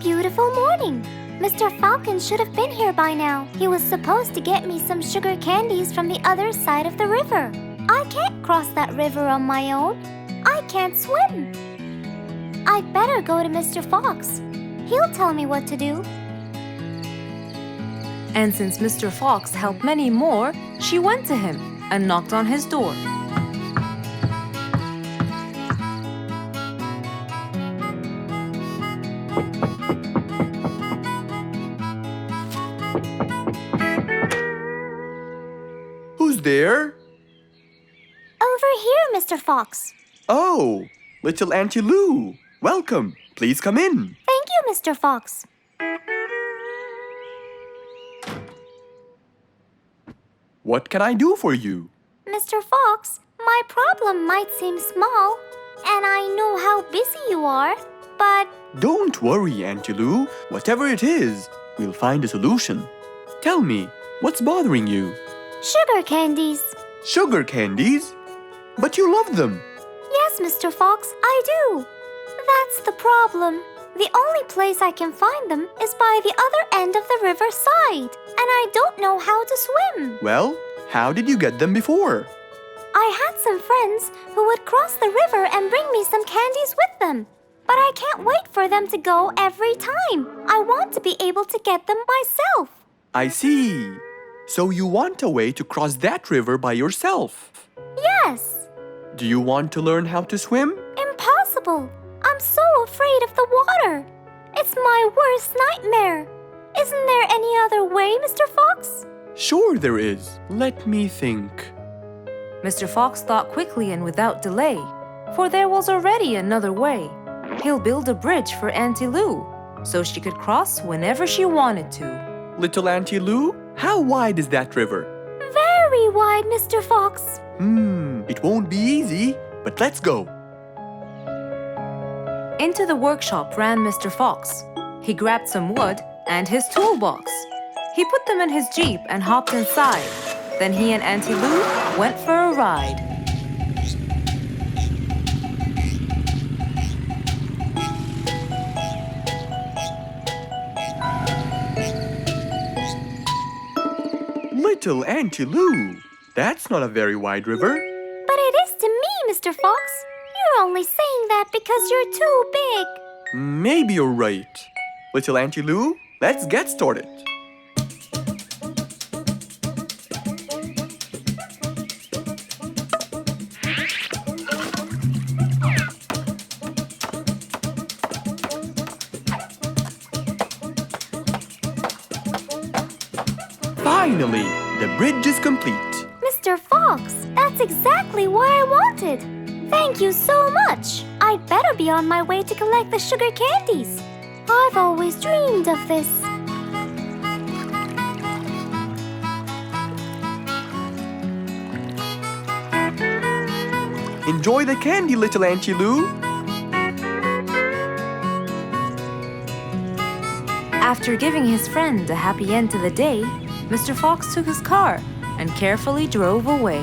beautiful morning. Mr. Falcon should have been here by now. He was supposed to get me some sugar candies from the other side of the river. I can't cross that river on my own. I can't swim. I'd better go to Mr. Fox. He'll tell me what to do. And since Mr. Fox helped many more, she went to him and knocked on his door. Who's there? Over here, Mr. Fox. Oh, little Auntie Lou. Welcome. Please come in. Thank you, Mr. Fox. What can I do for you? Mr. Fox, my problem might seem small, and I know how busy you are, but Don't worry, Auntie Lou. Whatever it is, we'll find a solution. Tell me, what's bothering you? sugar candies. Sugar candies? But you love them. Yes, Mr. Fox, I do. That's the problem. The only place I can find them is by the other end of the river side, and I don't know how to swim. Well, how did you get them before? I had some friends who would cross the river and bring me some candies with them. But I can't wait for them to go every time. I want to be able to get them myself. I see. So you want a way to cross that river by yourself. Yes. Do you want to learn how to swim? Impossible. I'm so afraid of the water. It's my worst nightmare. Isn't there any other way, Mr. Fox? Sure there is. Let me think. Mr. Fox thought quickly and without delay, for there was already another way. He'll build a bridge for Auntie Lou, so she could cross whenever she wanted to. Little Auntie Lou, how wide is that river? Very wide, Mr. Fox. It won't be easy, but let's go. Into the workshop ran Mr. Fox. He grabbed some wood and his toolbox. He put them in his Jeep and hopped inside. Then he and Auntie Lou went for a ride. Little Auntie Lou, that's not a very wide river. But it is to me, Mr. Fox. You're only saying that because you're too big. Maybe you're right. Little Auntie Lou, let's get started. Finally, the bridge is complete. Mr. Fox, that's exactly what I wanted. Thank you so much. I'd better be on my way to collect the sugar candies. I've always dreamed of this. Enjoy the candy, little Auntie Lou. After giving his friend a happy end to the day, Mr. Fox took his car and carefully drove away.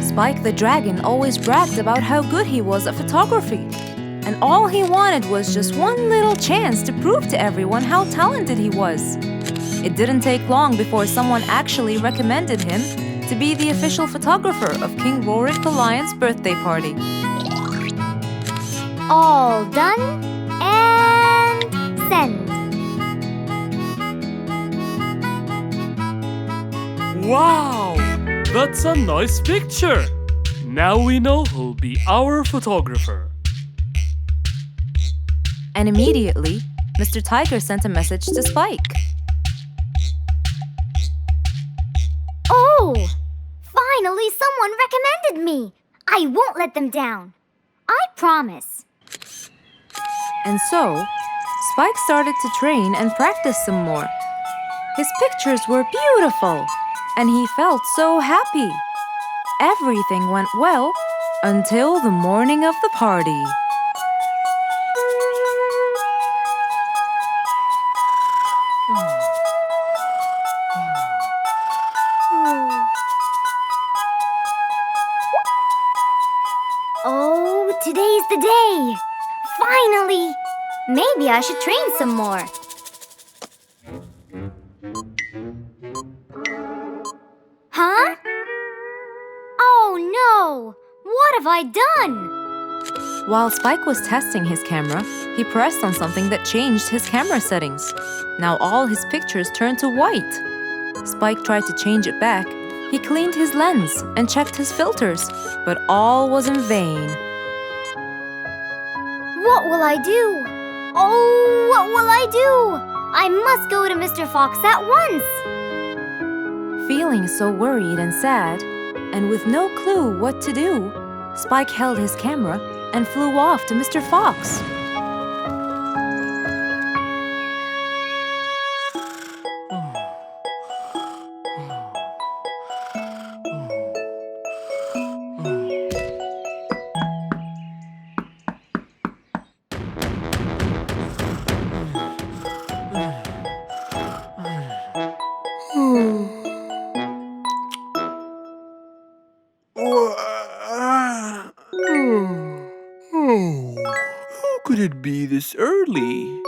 Spike the Dragon always bragged about how good he was at photography, and all he wanted was just one little chance to prove to everyone how talented he was. It didn't take long before someone actually recommended him to be the official photographer of King Rorik the Lion's birthday party. All done and send. Wow! That's a nice picture! Now we know who'll be our photographer. And immediately, Mr. Tiger sent a message to Spike. Oh! Finally, someone recommended me. I won't let them down. I promise. And so, Spike started to train and practice some more. His pictures were beautiful, and he felt so happy. Everything went well until the morning of the party. today's the day! Finally! Maybe I should train some more. Huh? Oh no! What have I done? While Spike was testing his camera, he pressed on something that changed his camera settings. Now all his pictures turned to white. Spike tried to change it back. He cleaned his lens and checked his filters, but all was in vain. What will I do? Oh, what will I do? I must go to Mr. Fox at once. Feeling so worried and sad, and with no clue what to do, Spike held his camera and flew off to Mr. Fox. How could it be this early?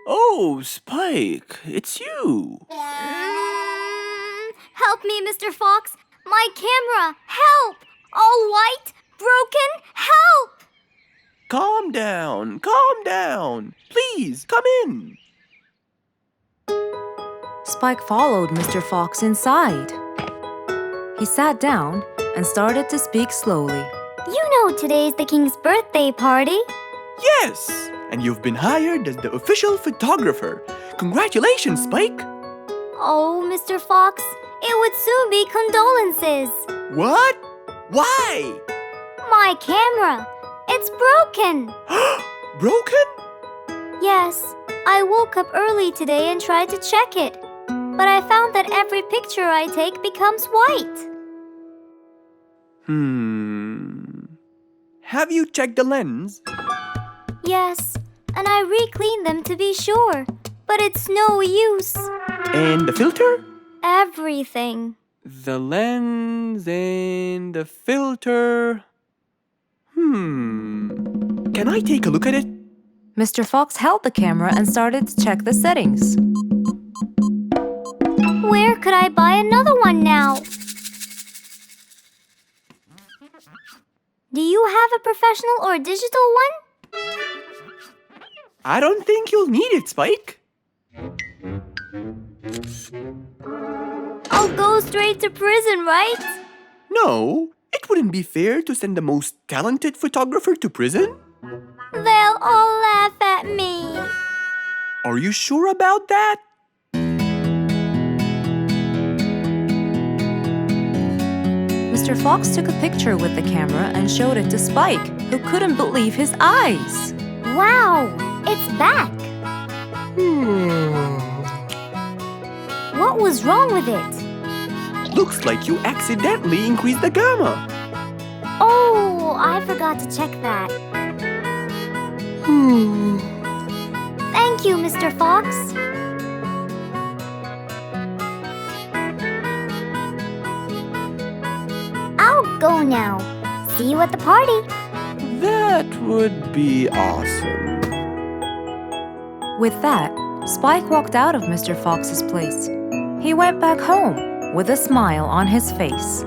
Oh, Spike, it's you. Help me, Mr. Fox. My camera. Help! All white, broken. Help! Calm down, calm down. Please, come in. Spike followed Mr. Fox inside. He sat down and started to speak slowly. You know today's the king's birthday party. Yes, and you've been hired as the official photographer. Congratulations, Spike. Oh, Mr. Fox, it would soon be condolences. What? Why? My camera. It's broken. Broken? Yes, I woke up early today and tried to check it. But I found that every picture I take becomes white. Have you checked the lens? Yes, and I re-cleaned them to be sure. But it's no use. And the filter? Everything. The lens and the filter. Can I take a look at it? Mr. Fox held the camera and started to check the settings. Where could I buy another one now? Do you have a professional or digital one? I don't think you'll need it, Spike. I'll go straight to prison, right? No, it wouldn't be fair to send the most talented photographer to prison. They'll all laugh at me. Are you sure about that? Mr. Fox took a picture with the camera and showed it to Spike, who couldn't believe his eyes. Wow, it's back. What was wrong with it? Looks like you accidentally increased the gamma. Oh, I forgot to check that. Thank you, Mr. Fox. I'll go now. See you at the party. That would be awesome. With that, Spike walked out of Mr. Fox's place. He went back home with a smile on his face.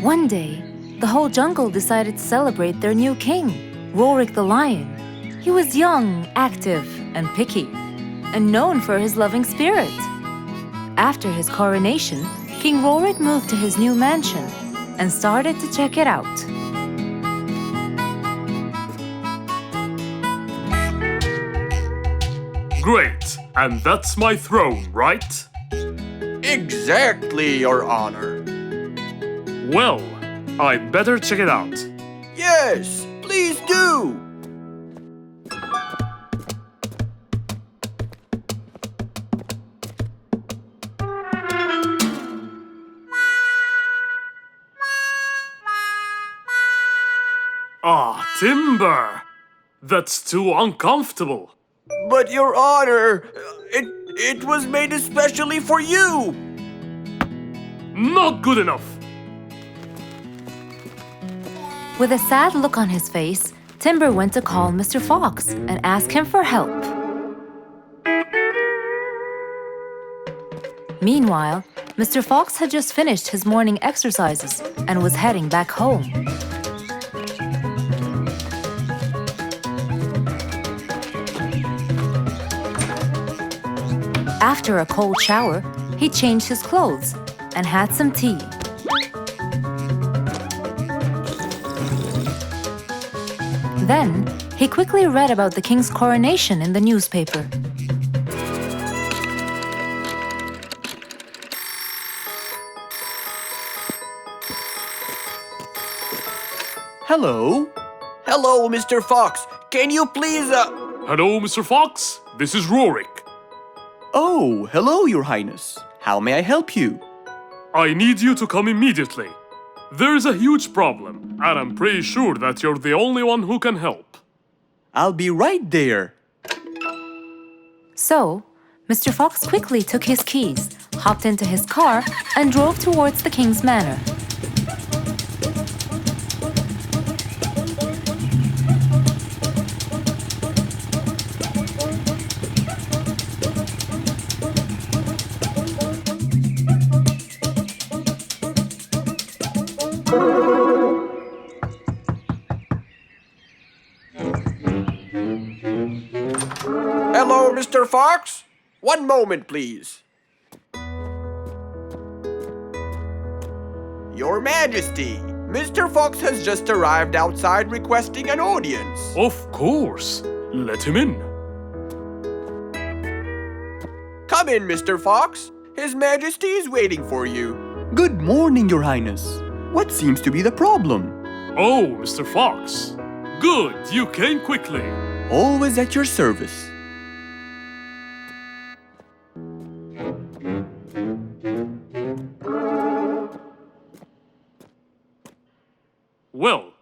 One day, the whole jungle decided to celebrate their new king, Rorik the Lion. He was young, active, and picky, and known for his loving spirit. After his coronation, King Rorik moved to his new mansion and started to check it out. Great, and that's my throne, right? Exactly, Your Honor. Well, I'd better check it out. Yes, please do. Ah, timber! That's too uncomfortable. But Your Honor, It was made especially for you! Not good enough. With a sad look on his face, Timber went to call Mr. Fox and ask him for help. Meanwhile, Mr. Fox had just finished his morning exercises and was heading back home. After a cold shower, he changed his clothes and had some tea. Then, he quickly read about the king's coronation in the newspaper. Hello? Hello, Mr. Fox. Can you please, Hello, Mr. Fox. This is Rorik. Oh, hello, Your Highness. How may I help you? I need you to come immediately. There's a huge problem, and I'm pretty sure that you're the only one who can help. I'll be right there. So, Mr. Fox quickly took his keys, hopped into his car, and drove towards the king's manor. Hello, Mr. Fox. One moment, please. Your Majesty, Mr. Fox has just arrived outside requesting an audience. Of course. Let him in. Come in, Mr. Fox. His Majesty is waiting for you. Good morning, Your Highness. What seems to be the problem? Oh, Mr. Fox. Good, you came quickly. Always at your service. Well,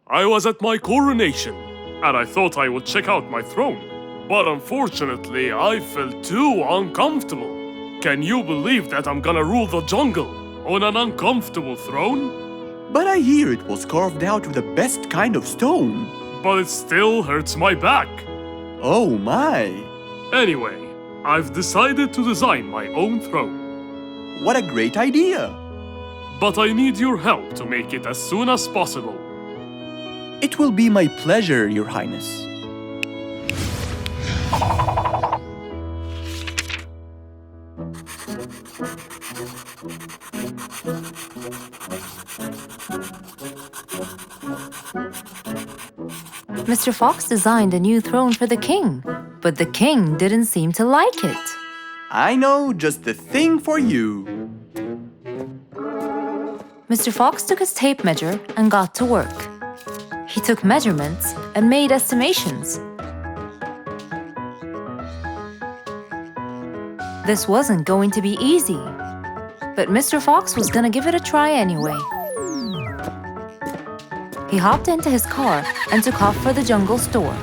I was at my coronation, and I thought I would check out my throne. But unfortunately, I felt too uncomfortable. Can you believe that I'm gonna rule the jungle on an uncomfortable throne? But I hear it was carved out of the best kind of stone. But it still hurts my back. Oh my! Anyway, I've decided to design my own throne. What a great idea! But I need your help to make it as soon as possible. It will be my pleasure, Your Highness. Mr. Fox designed a new throne for the king, but the king didn't seem to like it. I know just the thing for you. Mr. Fox took his tape measure and got to work. He took measurements and made estimations. This wasn't going to be easy, but Mr. Fox was gonna give it a try anyway. He hopped into his car and took off for the jungle store.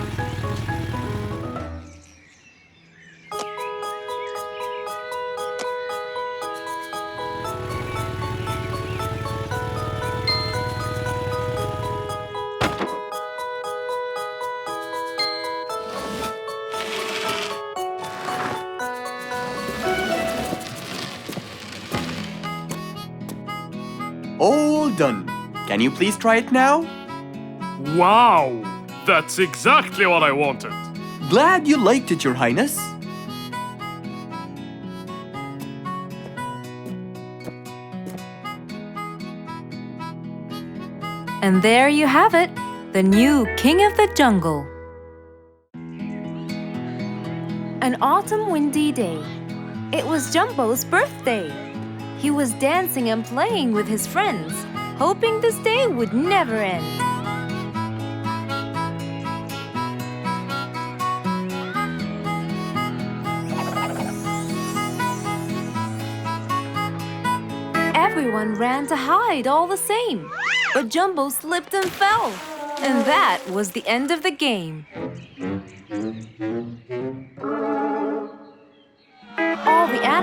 All done. Can you please try it now? Wow! That's exactly what I wanted. Glad you liked it, Your Highness. And there you have it, the new King of the Jungle. An autumn windy day. It was Jumbo's birthday. He was dancing and playing with his friends, hoping this day would never end. Everyone ran to hide all the same, but Jumbo slipped and fell. And that was the end of the game.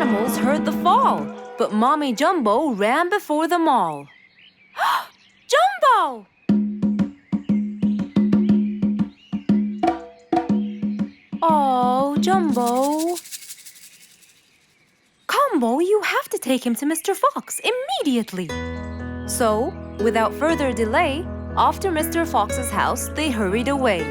animals heard the fall, but Mommy Jumbo ran before them all. Jumbo! Oh, Jumbo. Combo, you have to take him to Mr. Fox immediately. So, without further delay, off to Mr. Fox's house they hurried away.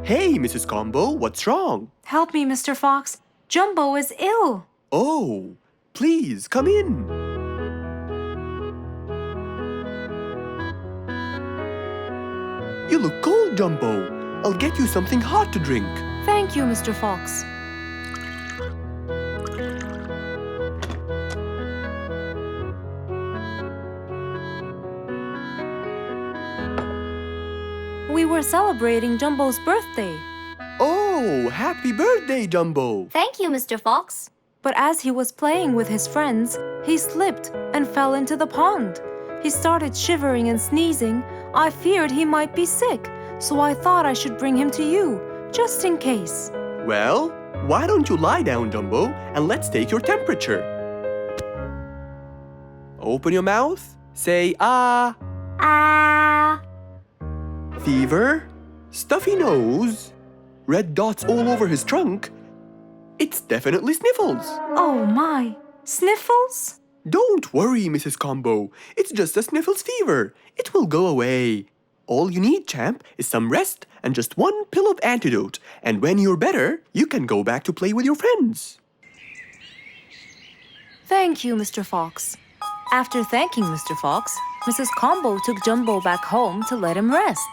Hey, Mrs. Combo, what's wrong? Help me, Mr. Fox. Jumbo is ill. Oh, please, come in. You look cold, Jumbo. I'll get you something hot to drink. Thank you, Mr. Fox. We were celebrating Jumbo's birthday. Oh, happy birthday, Jumbo. Thank you, Mr. Fox. But as he was playing with his friends, he slipped and fell into the pond. He started shivering and sneezing. I feared he might be sick, so I thought I should bring him to you, just in case. Well, why don't you lie down, Jumbo, and let's take your temperature. Open your mouth. Say, ah. Ah. Fever, stuffy nose, red dots all over his trunk. It's definitely sniffles. Oh my, sniffles? Don't worry, Mrs. Combo. It's just a sniffles fever. It will go away. All you need, champ, is some rest and just one pill of antidote. And when you're better, you can go back to play with your friends. Thank you, Mr. Fox. After thanking Mr. Fox, Mrs. Combo took Jumbo back home to let him rest.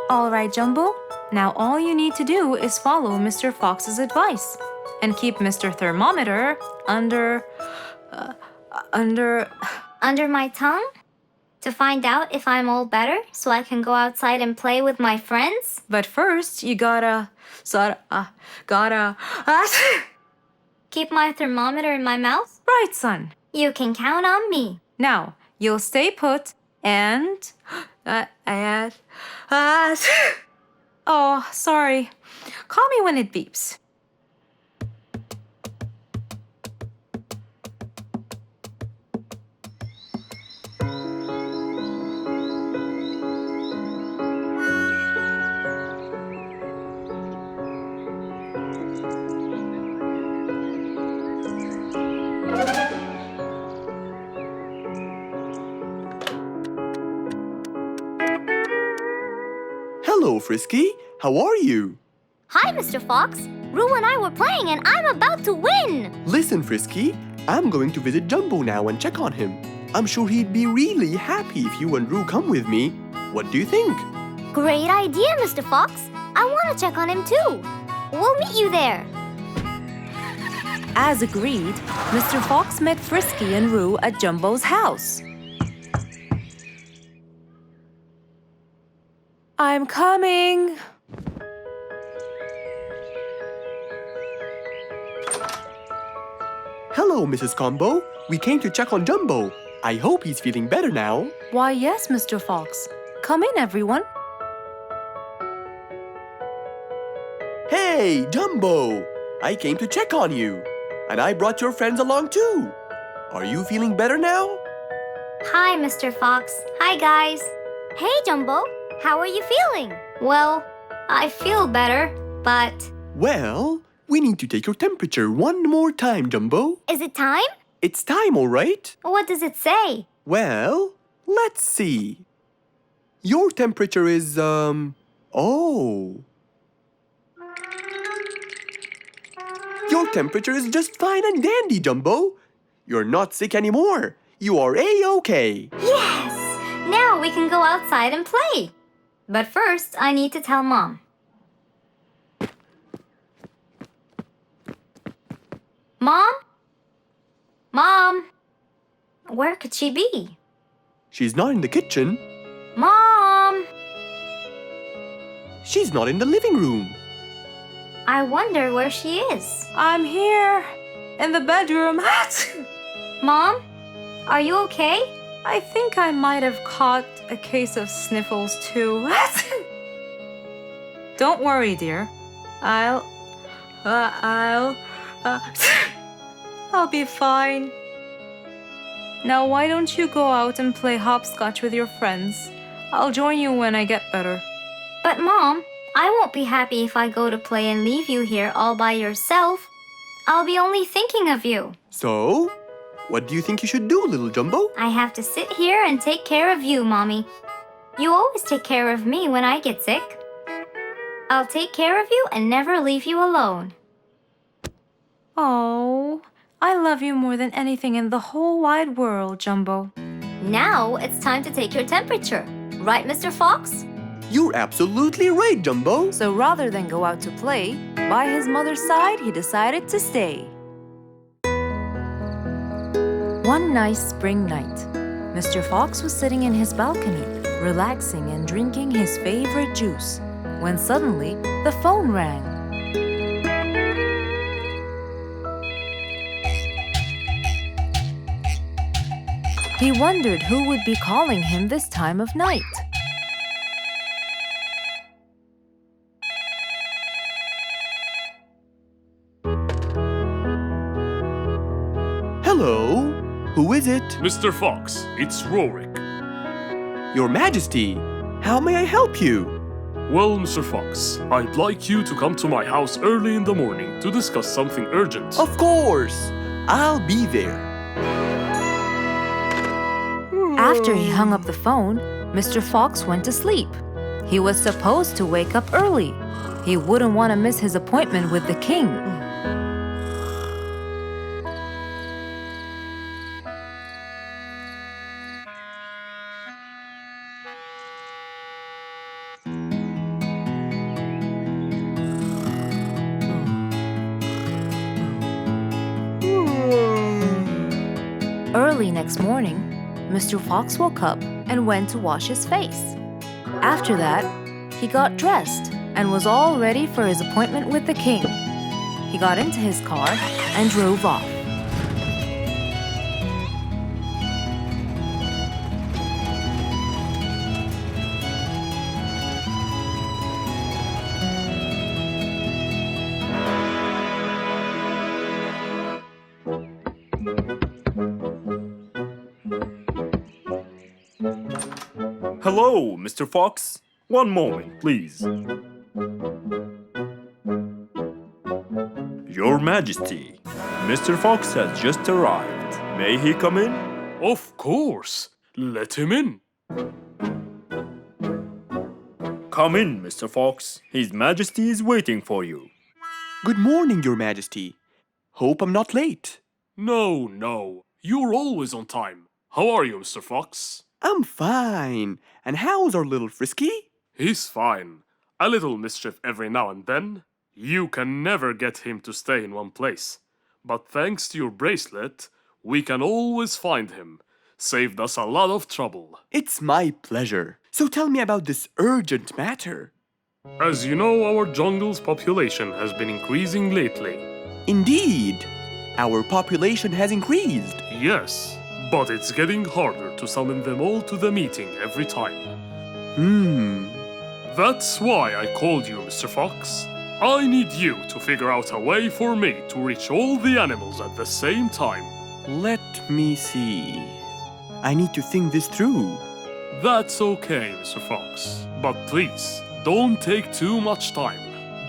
All right, Jumbo. Now all you need to do is follow Mr. Fox's advice and keep Mr. Thermometer under Under my tongue? To find out if I'm all better so I can go outside and play with my friends? But first, you gotta Keep my thermometer in my mouth? right, son. You can count on me. Now, you'll stay put and oh, sorry. Call me when it beeps. Hello, Frisky. How are you? Hi, Mr. Fox. Roo and I were playing and I'm about to win. Listen, Frisky. I'm going to visit Jumbo now and check on him. I'm sure he'd be really happy if you and Roo come with me. What do you think? Great idea, Mr. Fox. I want to check on him too. We'll meet you there. As agreed, Mr. Fox met Frisky and Roo at Jumbo's house. I'm coming. Hello, Mrs. Combo. We came to check on Jumbo. I hope he's feeling better now. Why, yes, Mr. Fox. Come in, everyone. Hey, Jumbo! I came to check on you. And I brought your friends along too. Are you feeling better now? Hi, Mr. Fox. Hi, guys. Hey, Jumbo. How are you feeling? Well, I feel better, but... Well, we need to take your temperature one more time, Jumbo. Is it time? It's time, all right? What does it say? Well, let's see. Your temperature is, oh. Your temperature is just fine and dandy, Jumbo. You're not sick anymore. You are A-okay. Yes! Now we can go outside and play. But first, I need to tell Mom. Mom? Mom? Where could she be? She's not in the kitchen. Mom! She's not in the living room. I wonder where she is. I'm here in the bedroom. Mom? Are you okay? I think I might have caught a case of sniffles too. Don't worry, dear. I'll be fine. Now why don't you go out and play hopscotch with your friends? I'll join you when I get better. But Mom, I won't be happy if I go to play and leave you here all by yourself. I'll be only thinking of you. So, what do you think you should do, little Jumbo? I have to sit here and take care of you, Mommy. You always take care of me when I get sick. I'll take care of you and never leave you alone. Oh, I love you more than anything in the whole wide world, Jumbo. Now it's time to take your temperature. Right, Mr. Fox? You're absolutely right, Jumbo. So rather than go out to play, by his mother's side, he decided to stay. One nice spring night, Mr. Fox was sitting in his balcony, relaxing and drinking his favorite juice, when suddenly the phone rang. He wondered who would be calling him this time of night. Hello? Who is it? Mr. Fox, it's Rorik. Your Majesty, how may I help you? Well, Mr. Fox, I'd like you to come to my house early in the morning to discuss something urgent. Of course, I'll be there. After he hung up the phone, Mr. Fox went to sleep. He was supposed to wake up early. He wouldn't want to miss his appointment with the king. Early next morning, Mr. Fox woke up and went to wash his face. After that, he got dressed and was all ready for his appointment with the king. He got into his car and drove off. Hello, Mr. Fox. One moment, please. Your Majesty, Mr. Fox has just arrived. May he come in? Of course. Let him in. Come in, Mr. Fox. His Majesty is waiting for you. Good morning, Your Majesty. Hope I'm not late. No. You're always on time. How are you, Mr. Fox? I'm fine. And how's our little Frisky? He's fine. A little mischief every now and then. You can never get him to stay in one place. But thanks to your bracelet, we can always find him. Saved us a lot of trouble. It's my pleasure. So tell me about this urgent matter. As you know, our jungle's population has been increasing lately. Indeed, our population has increased. Yes, but it's getting harder to summon them all to the meeting every time. That's why I called you, Mr. Fox. I need you to figure out a way for me to reach all the animals at the same time. Let me see. I need to think this through. That's okay, Mr. Fox. But please, don't take too much time.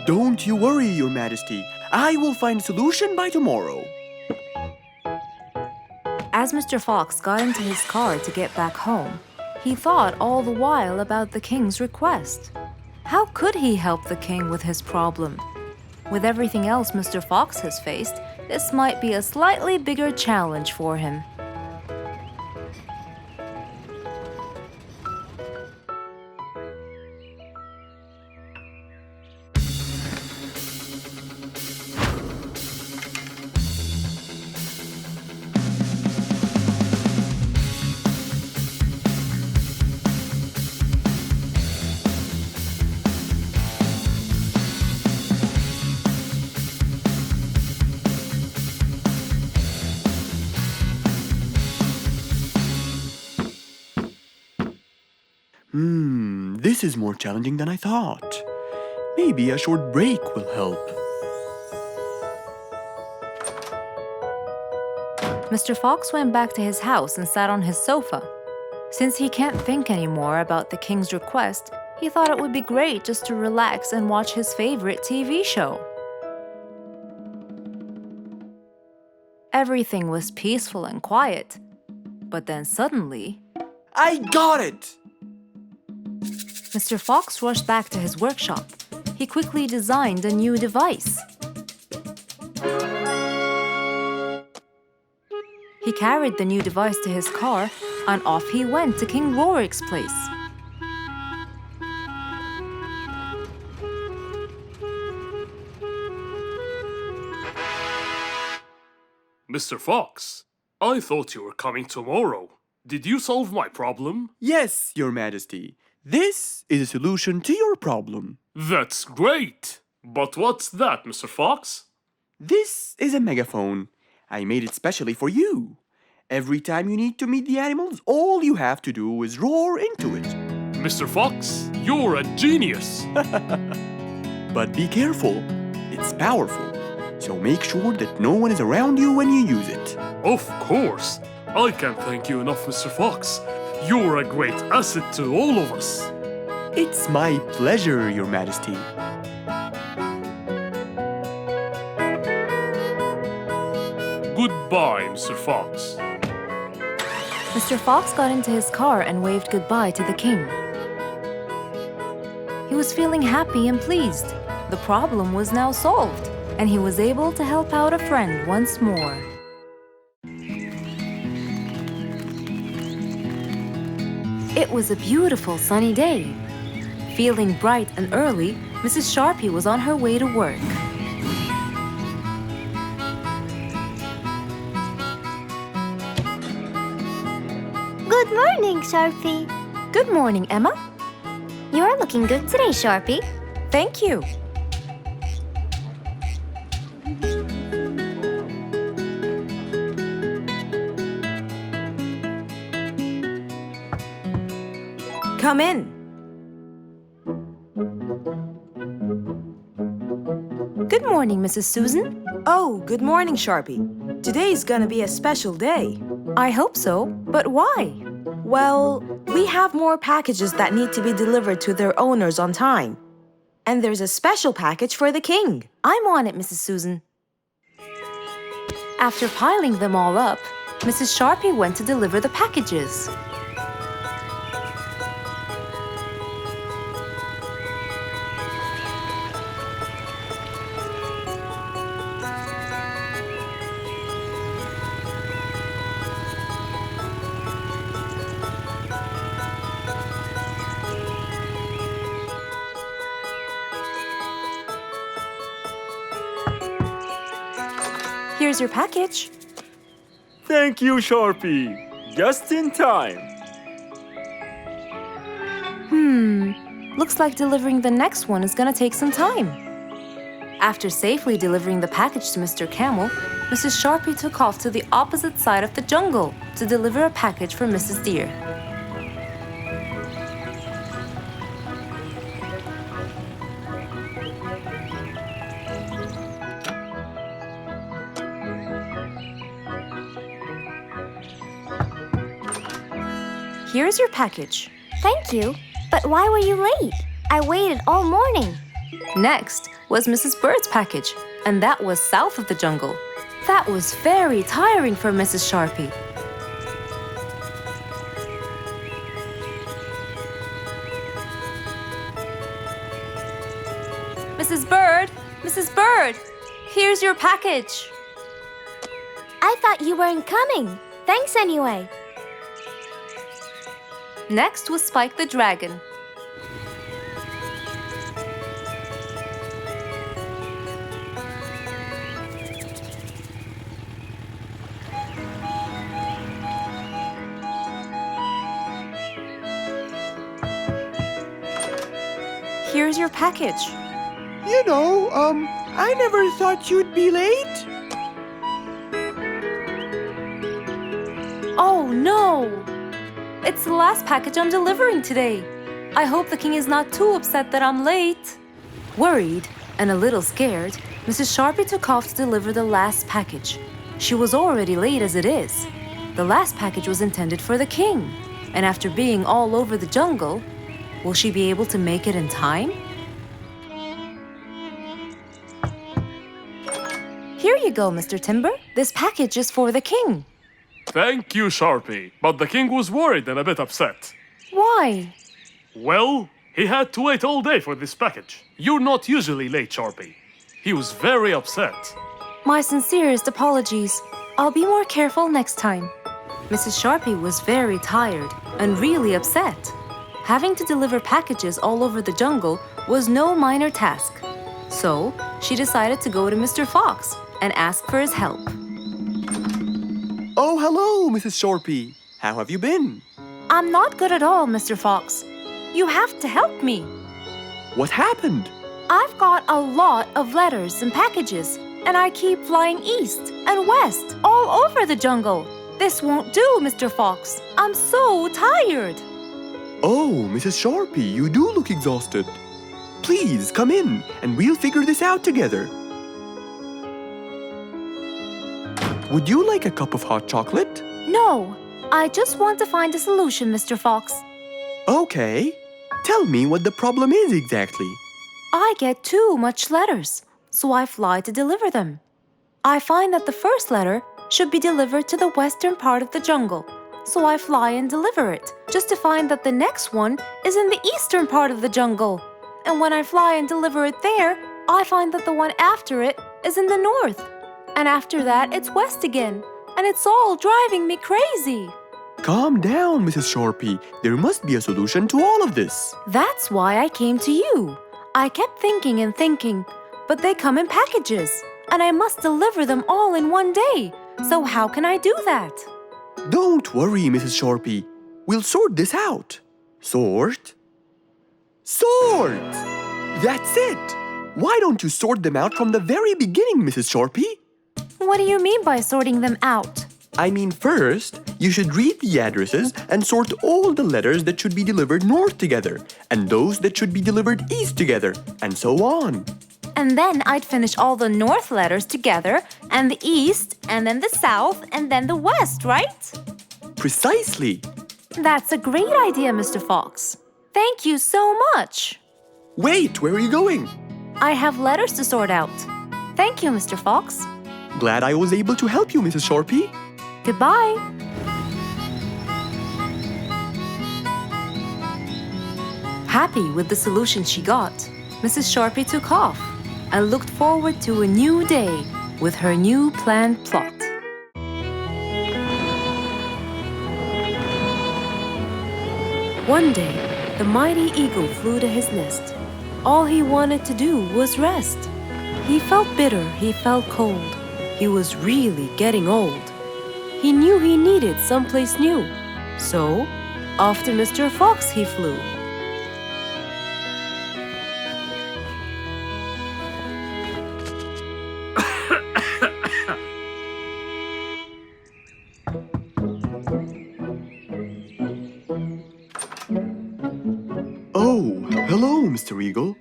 Don't you worry, Your Majesty. I will find a solution by tomorrow. As Mr. Fox got into his car to get back home, he thought all the while about the king's request. How could he help the king with his problem? With everything else Mr. Fox has faced, this might be a slightly bigger challenge for him. This is more challenging than I thought. Maybe a short break will help. Mr. Fox went back to his house and sat on his sofa. Since he can't think anymore about the king's request, he thought it would be great just to relax and watch his favorite TV show. Everything was peaceful and quiet. But then suddenly, I got it! Mr. Fox rushed back to his workshop. He quickly designed a new device. He carried the new device to his car, and off he went to King Rorik's place. Mr. Fox, I thought you were coming tomorrow. Did you solve my problem? Yes, Your Majesty. This is a solution to your problem. That's great! But what's that, Mr. Fox? This is a megaphone. I made it specially for you. Every time you need to meet the animals, all you have to do is roar into it. Mr. Fox, you're a genius! But be careful. It's powerful. So make sure that no one is around you when you use it. Of course! I can't thank you enough, Mr. Fox. You're a great asset to all of us. It's my pleasure, Your Majesty. Goodbye, Mr. Fox. Mr. Fox got into his car and waved goodbye to the king. He was feeling happy and pleased. The problem was now solved, and he was able to help out a friend once more. It was a beautiful sunny day. Feeling bright and early, Mrs. Sharpie was on her way to work. Good morning, Sharpie. Good morning, Emma. You're looking good today, Sharpie. Thank you. Come in. Good morning, Mrs. Susan. Oh, good morning, Sharpie. Today's gonna be a special day. I hope so, but why? Well, we have more packages that need to be delivered to their owners on time. And there's a special package for the king. I'm on it, Mrs. Susan. After piling them all up, Mrs. Sharpie went to deliver the packages. Here's your package. Thank you, Sharpie. Just in time. Looks like delivering the next one is gonna take some time. After safely delivering the package to Mr. Camel, Mrs. Sharpie took off to the opposite side of the jungle to deliver a package for Mrs. Deer. Here's your package. Thank you. But why were you late? I waited all morning. Next was Mrs. Bird's package, and that was south of the jungle. That was very tiring for Mrs. Sharpie. Mrs. Bird! Mrs. Bird! Here's your package. I thought you weren't coming. Thanks anyway. Next was Spike the Dragon. Here's your package. I never thought you'd be late. Oh no! It's the last package I'm delivering today. I hope the king is not too upset that I'm late. Worried and a little scared, Mrs. Sharpie took off to deliver the last package. She was already late as it is. The last package was intended for the king, and after being all over the jungle, will she be able to make it in time? Here you go, Mr. Timber. This package is for the king. Thank you, Sharpie, but the king was worried and a bit upset. Why? Well, he had to wait all day for this package. You're not usually late, Sharpie. He was very upset. My sincerest apologies. I'll be more careful next time. Mrs. Sharpie was very tired and really upset. Having to deliver packages all over the jungle was no minor task. So, she decided to go to Mr. Fox and ask for his help. Oh, hello, Mrs. Sharpie. How have you been? I'm not good at all, Mr. Fox. You have to help me. What happened? I've got a lot of letters and packages, and I keep flying east and west all over the jungle. This won't do, Mr. Fox. I'm so tired. Oh, Mrs. Sharpie, you do look exhausted. Please, come in, and we'll figure this out together. Would you like a cup of hot chocolate? No, I just want to find a solution, Mr. Fox. Okay. Tell me what the problem is exactly. I get too much letters, so I fly to deliver them. I find that the first letter should be delivered to the western part of the jungle, so I fly and deliver it, just to find that the next one is in the eastern part of the jungle. And when I fly and deliver it there, I find that the one after it is in the north. And after that, it's west again, and it's all driving me crazy. Calm down, Mrs. Sharpie. There must be a solution to all of this. That's why I came to you. I kept thinking and thinking, but they come in packages, and I must deliver them all in one day. So how can I do that? Don't worry, Mrs. Sharpie. We'll sort this out. Sort? Sort! That's it! Why don't you sort them out from the very beginning, Mrs. Sharpie? What do you mean by sorting them out? I mean, first, you should read the addresses and sort all the letters that should be delivered north together, and those that should be delivered east together, and so on. And then I'd finish all the north letters together, and the east, and then the south, and then the west, right? Precisely. That's a great idea, Mr. Fox. Thank you so much. Wait, where are you going? I have letters to sort out. Thank you, Mr. Fox. Glad I was able to help you, Mrs. Sharpie. Goodbye. Happy with the solution she got, Mrs. Sharpie took off and looked forward to a new day with her new planned plot. One day, the mighty eagle flew to his nest. All he wanted to do was rest. He felt bitter, he felt cold. He was really getting old. He knew he needed someplace new. So, off to Mr. Fox he flew. Oh, hello, Mr. Eagle.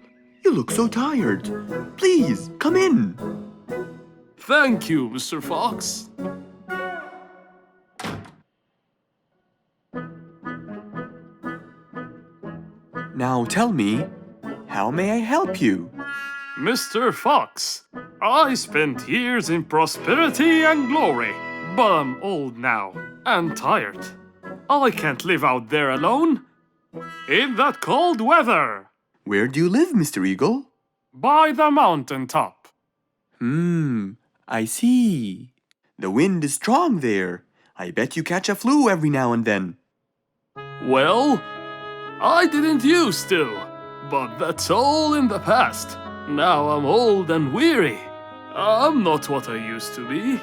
You look so tired. Please, come in. Thank you, Mr. Fox. Now tell me, how may I help you? Mr. Fox, I spent years in prosperity and glory, but I'm old now and tired. I can't live out there alone in that cold weather. Where do you live, Mr. Eagle? By the mountain top. I see. The wind is strong there. I bet you catch a flu every now and then. Well, I didn't used to, but that's all in the past. Now I'm old and weary. I'm not what I used to be.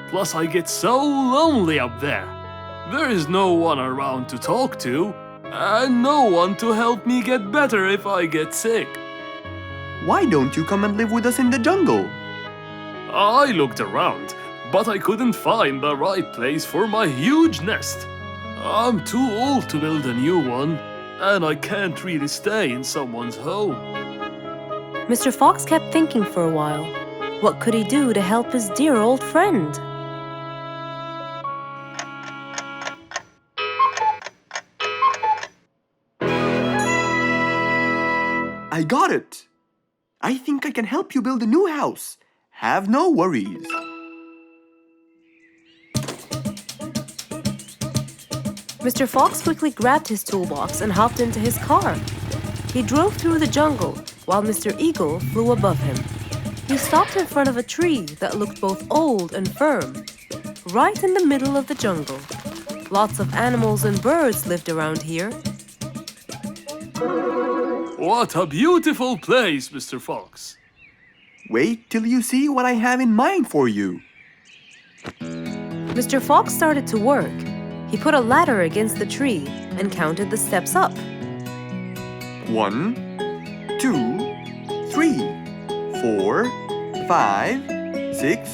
Plus I get so lonely up there. There is no one around to talk to, and no one to help me get better if I get sick. Why don't you come and live with us in the jungle? I looked around, but I couldn't find the right place for my huge nest. I'm too old to build a new one, and I can't really stay in someone's home. Mr. Fox kept thinking for a while. What could he do to help his dear old friend? I got it! I think I can help you build a new house. Have no worries. Mr. Fox quickly grabbed his toolbox and hopped into his car. He drove through the jungle while Mr. Eagle flew above him. He stopped in front of a tree that looked both old and firm, right in the middle of the jungle. Lots of animals and birds lived around here. What a beautiful place, Mr. Fox. Wait till you see what I have in mind for you. Mr. Fox started to work. He put a ladder against the tree and counted the steps up. 1, 2, 3, 4, 5, 6,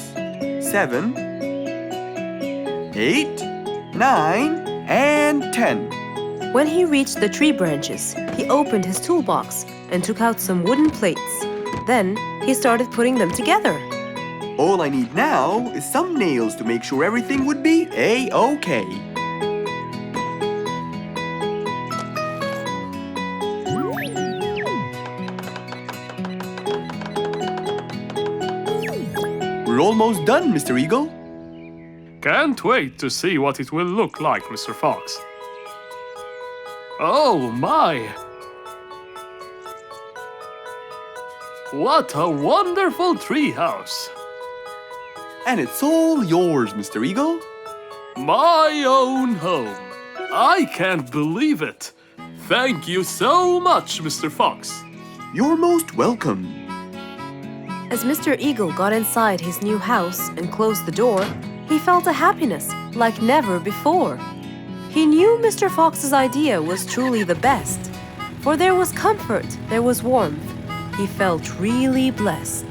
7, 8, 9, and 10. When he reached the tree branches, he opened his toolbox and took out some wooden plates. Then he started putting them together. All I need now is some nails to make sure everything would be A-OK. We're almost done, Mr. Eagle. Can't wait to see what it will look like, Mr. Fox. Oh my! What a wonderful treehouse! And it's all yours, Mr. Eagle. My own home. I can't believe it. Thank you so much, Mr. Fox. You're most welcome. As Mr. Eagle got inside his new house and closed the door, he felt a happiness like never before. He knew Mr. Fox's idea was truly the best, for there was comfort, there was warmth. He felt really blessed.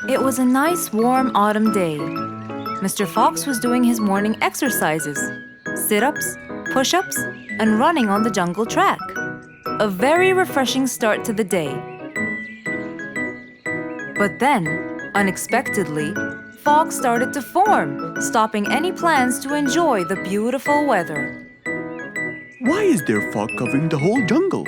It was a nice warm autumn day. Mr. Fox was doing his morning exercises, sit-ups, push-ups, and running on the jungle track. A very refreshing start to the day. But then, unexpectedly, fog started to form, stopping any plans to enjoy the beautiful weather. Why is there fog covering the whole jungle?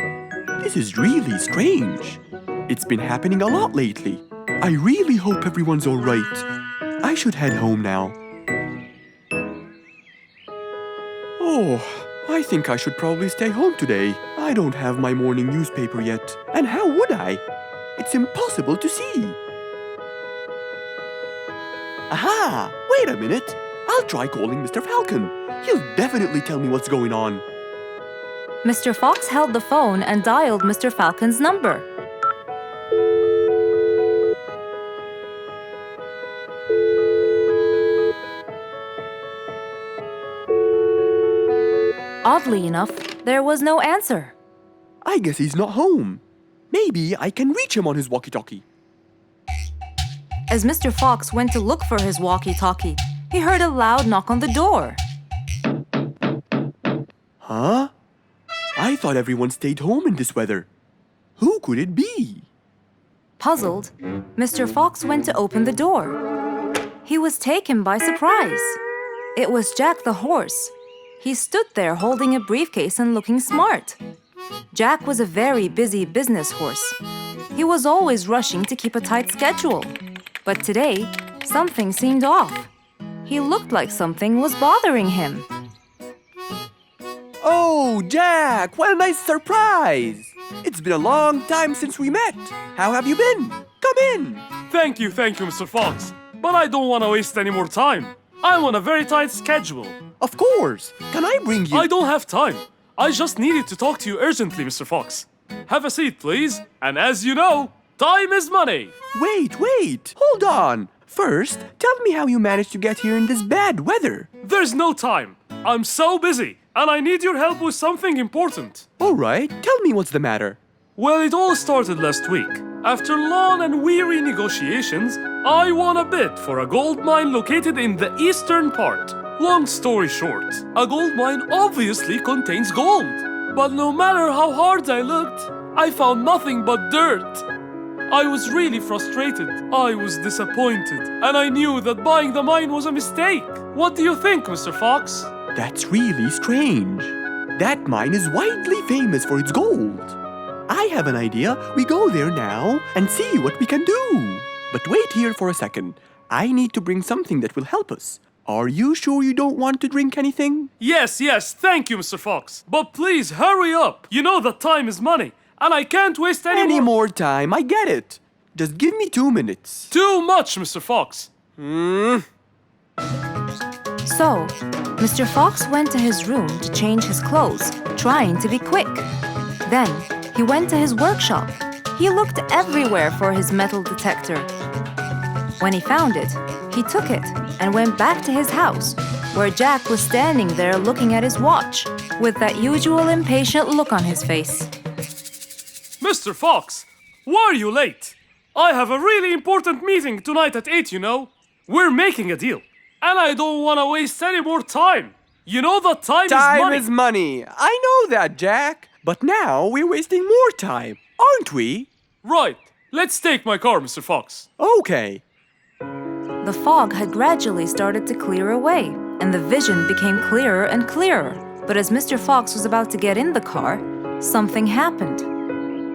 This is really strange. It's been happening a lot lately. I really hope everyone's all right. I should head home now. Oh, I think I should probably stay home today. I don't have my morning newspaper yet. And how would I? It's impossible to see. Aha! Wait a minute. I'll try calling Mr. Falcon. He'll definitely tell me what's going on. Mr. Fox held the phone and dialed Mr. Falcon's number. Oddly enough, there was no answer. I guess he's not home. Maybe I can reach him on his walkie-talkie. As Mr. Fox went to look for his walkie-talkie, he heard a loud knock on the door. Huh? I thought everyone stayed home in this weather. Who could it be? Puzzled, Mr. Fox went to open the door. He was taken by surprise. It was Jack the horse. He stood there holding a briefcase and looking smart. Jack was a very busy business horse. He was always rushing to keep a tight schedule. But today, something seemed off. He looked like something was bothering him. Oh, Jack, what a nice surprise! It's been a long time since we met. How have you been? Come in. Thank you, Mr. Fox. But I don't want to waste any more time. I'm on a very tight schedule. Of course. Can I bring you... I don't have time. I just needed to talk to you urgently, Mr. Fox. Have a seat, please. And as you know, time is money. Wait. Hold on. First, tell me how you managed to get here in this bad weather. There's no time. I'm so busy, and I need your help with something important. All right, tell me what's the matter. Well, it all started last week. After long and weary negotiations, I won a bid for a gold mine located in the eastern part. Long story short, a gold mine obviously contains gold. But no matter how hard I looked, I found nothing but dirt. I was really frustrated. I was disappointed, and I knew that buying the mine was a mistake. What do you think, Mr. Fox? That's really strange. That mine is widely famous for its gold. I have an idea. We go there now and see what we can do. But wait here for a second. I need to bring something that will help us. Are you sure you don't want to drink anything? Yes, thank you, Mr. Fox. But please, hurry up. You know that time is money, and I can't waste Any more time, I get it. Just give me 2 minutes. Too much, Mr. Fox. So, Mr. Fox went to his room to change his clothes, trying to be quick. Then, he went to his workshop. He looked everywhere for his metal detector. When he found it, he took it and went back to his house, where Jack was standing there looking at his watch, with that usual impatient look on his face. Mr. Fox, why are you late? I have a really important meeting tonight at 8, you know. We're making a deal, and I don't want to waste any more time. You know that time is money. Time is money. I know that, Jack. But now we're wasting more time, aren't we? Right. Let's take my car, Mr. Fox. Okay. The fog had gradually started to clear away, and the vision became clearer and clearer. But as Mr. Fox was about to get in the car, something happened.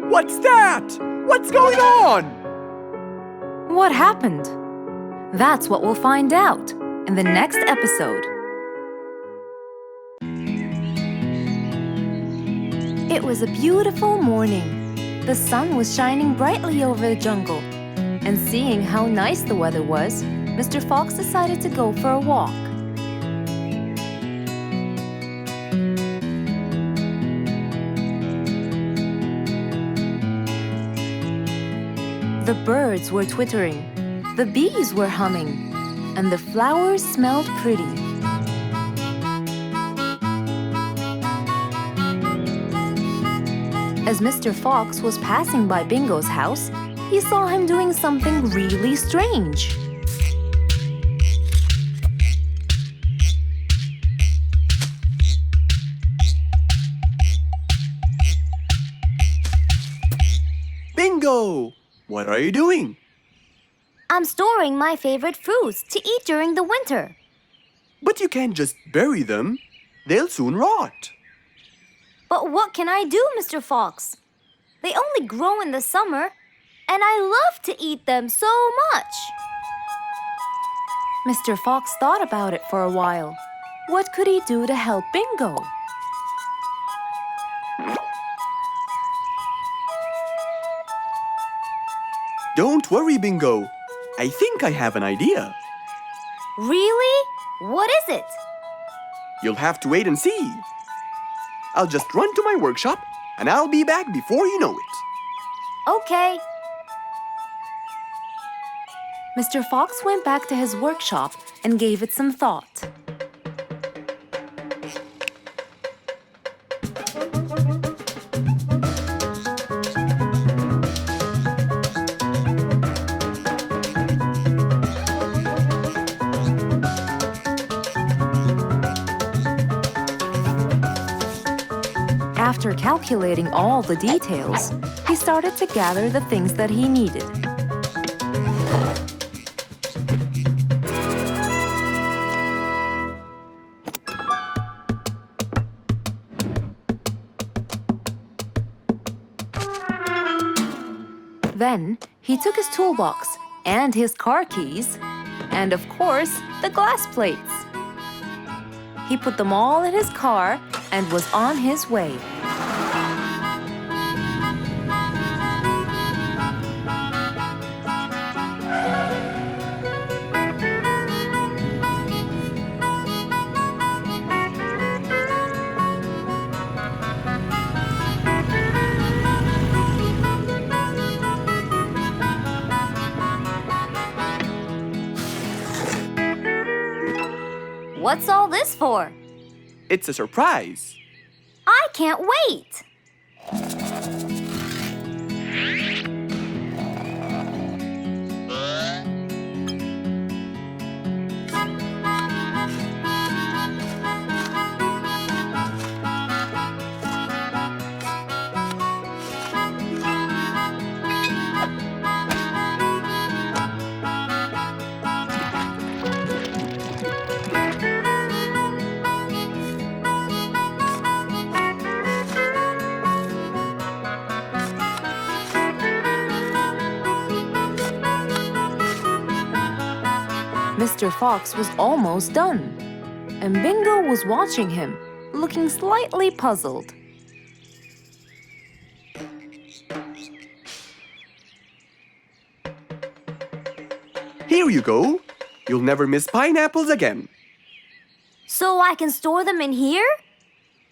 What's that? What's going on? What happened? That's what we'll find out in the next episode. It was a beautiful morning. The sun was shining brightly over the jungle. And seeing how nice the weather was, Mr. Fox decided to go for a walk. The birds were twittering, the bees were humming, and the flowers smelled pretty. As Mr. Fox was passing by Bingo's house, he saw him doing something really strange. Bingo! What are you doing? I'm storing my favorite fruits to eat during the winter. But you can't just bury them. They'll soon rot. But what can I do, Mr. Fox? They only grow in the summer, and I love to eat them so much. Mr. Fox thought about it for a while. What could he do to help Bingo? Don't worry, Bingo. I think I have an idea. Really? What is it? You'll have to wait and see. I'll just run to my workshop, and I'll be back before you know it. Okay. Mr. Fox went back to his workshop and gave it some thought. After calculating all the details, he started to gather the things that he needed. Then, he took his toolbox and his car keys, and of course, the glass plates. He put them all in his car and was on his way. What's all this for? It's a surprise. I can't wait! Mr. Fox was almost done, and Bingo was watching him, looking slightly puzzled. Here you go. You'll never miss pineapples again. So I can store them in here?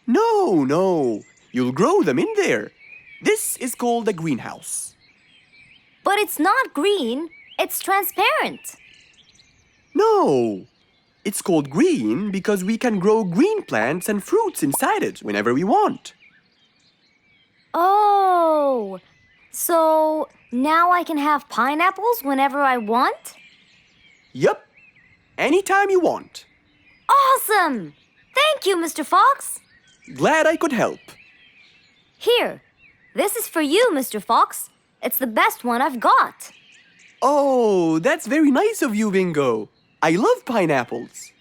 No. You'll grow them in there. This is called a greenhouse. But it's not green. It's transparent. No. It's called green because we can grow green plants and fruits inside it whenever we want. Oh, so now I can have pineapples whenever I want? Yup. Anytime you want. Awesome! Thank you, Mr. Fox. Glad I could help. Here, this is for you, Mr. Fox. It's the best one I've got. Oh, that's very nice of you, Bingo. I love pineapples.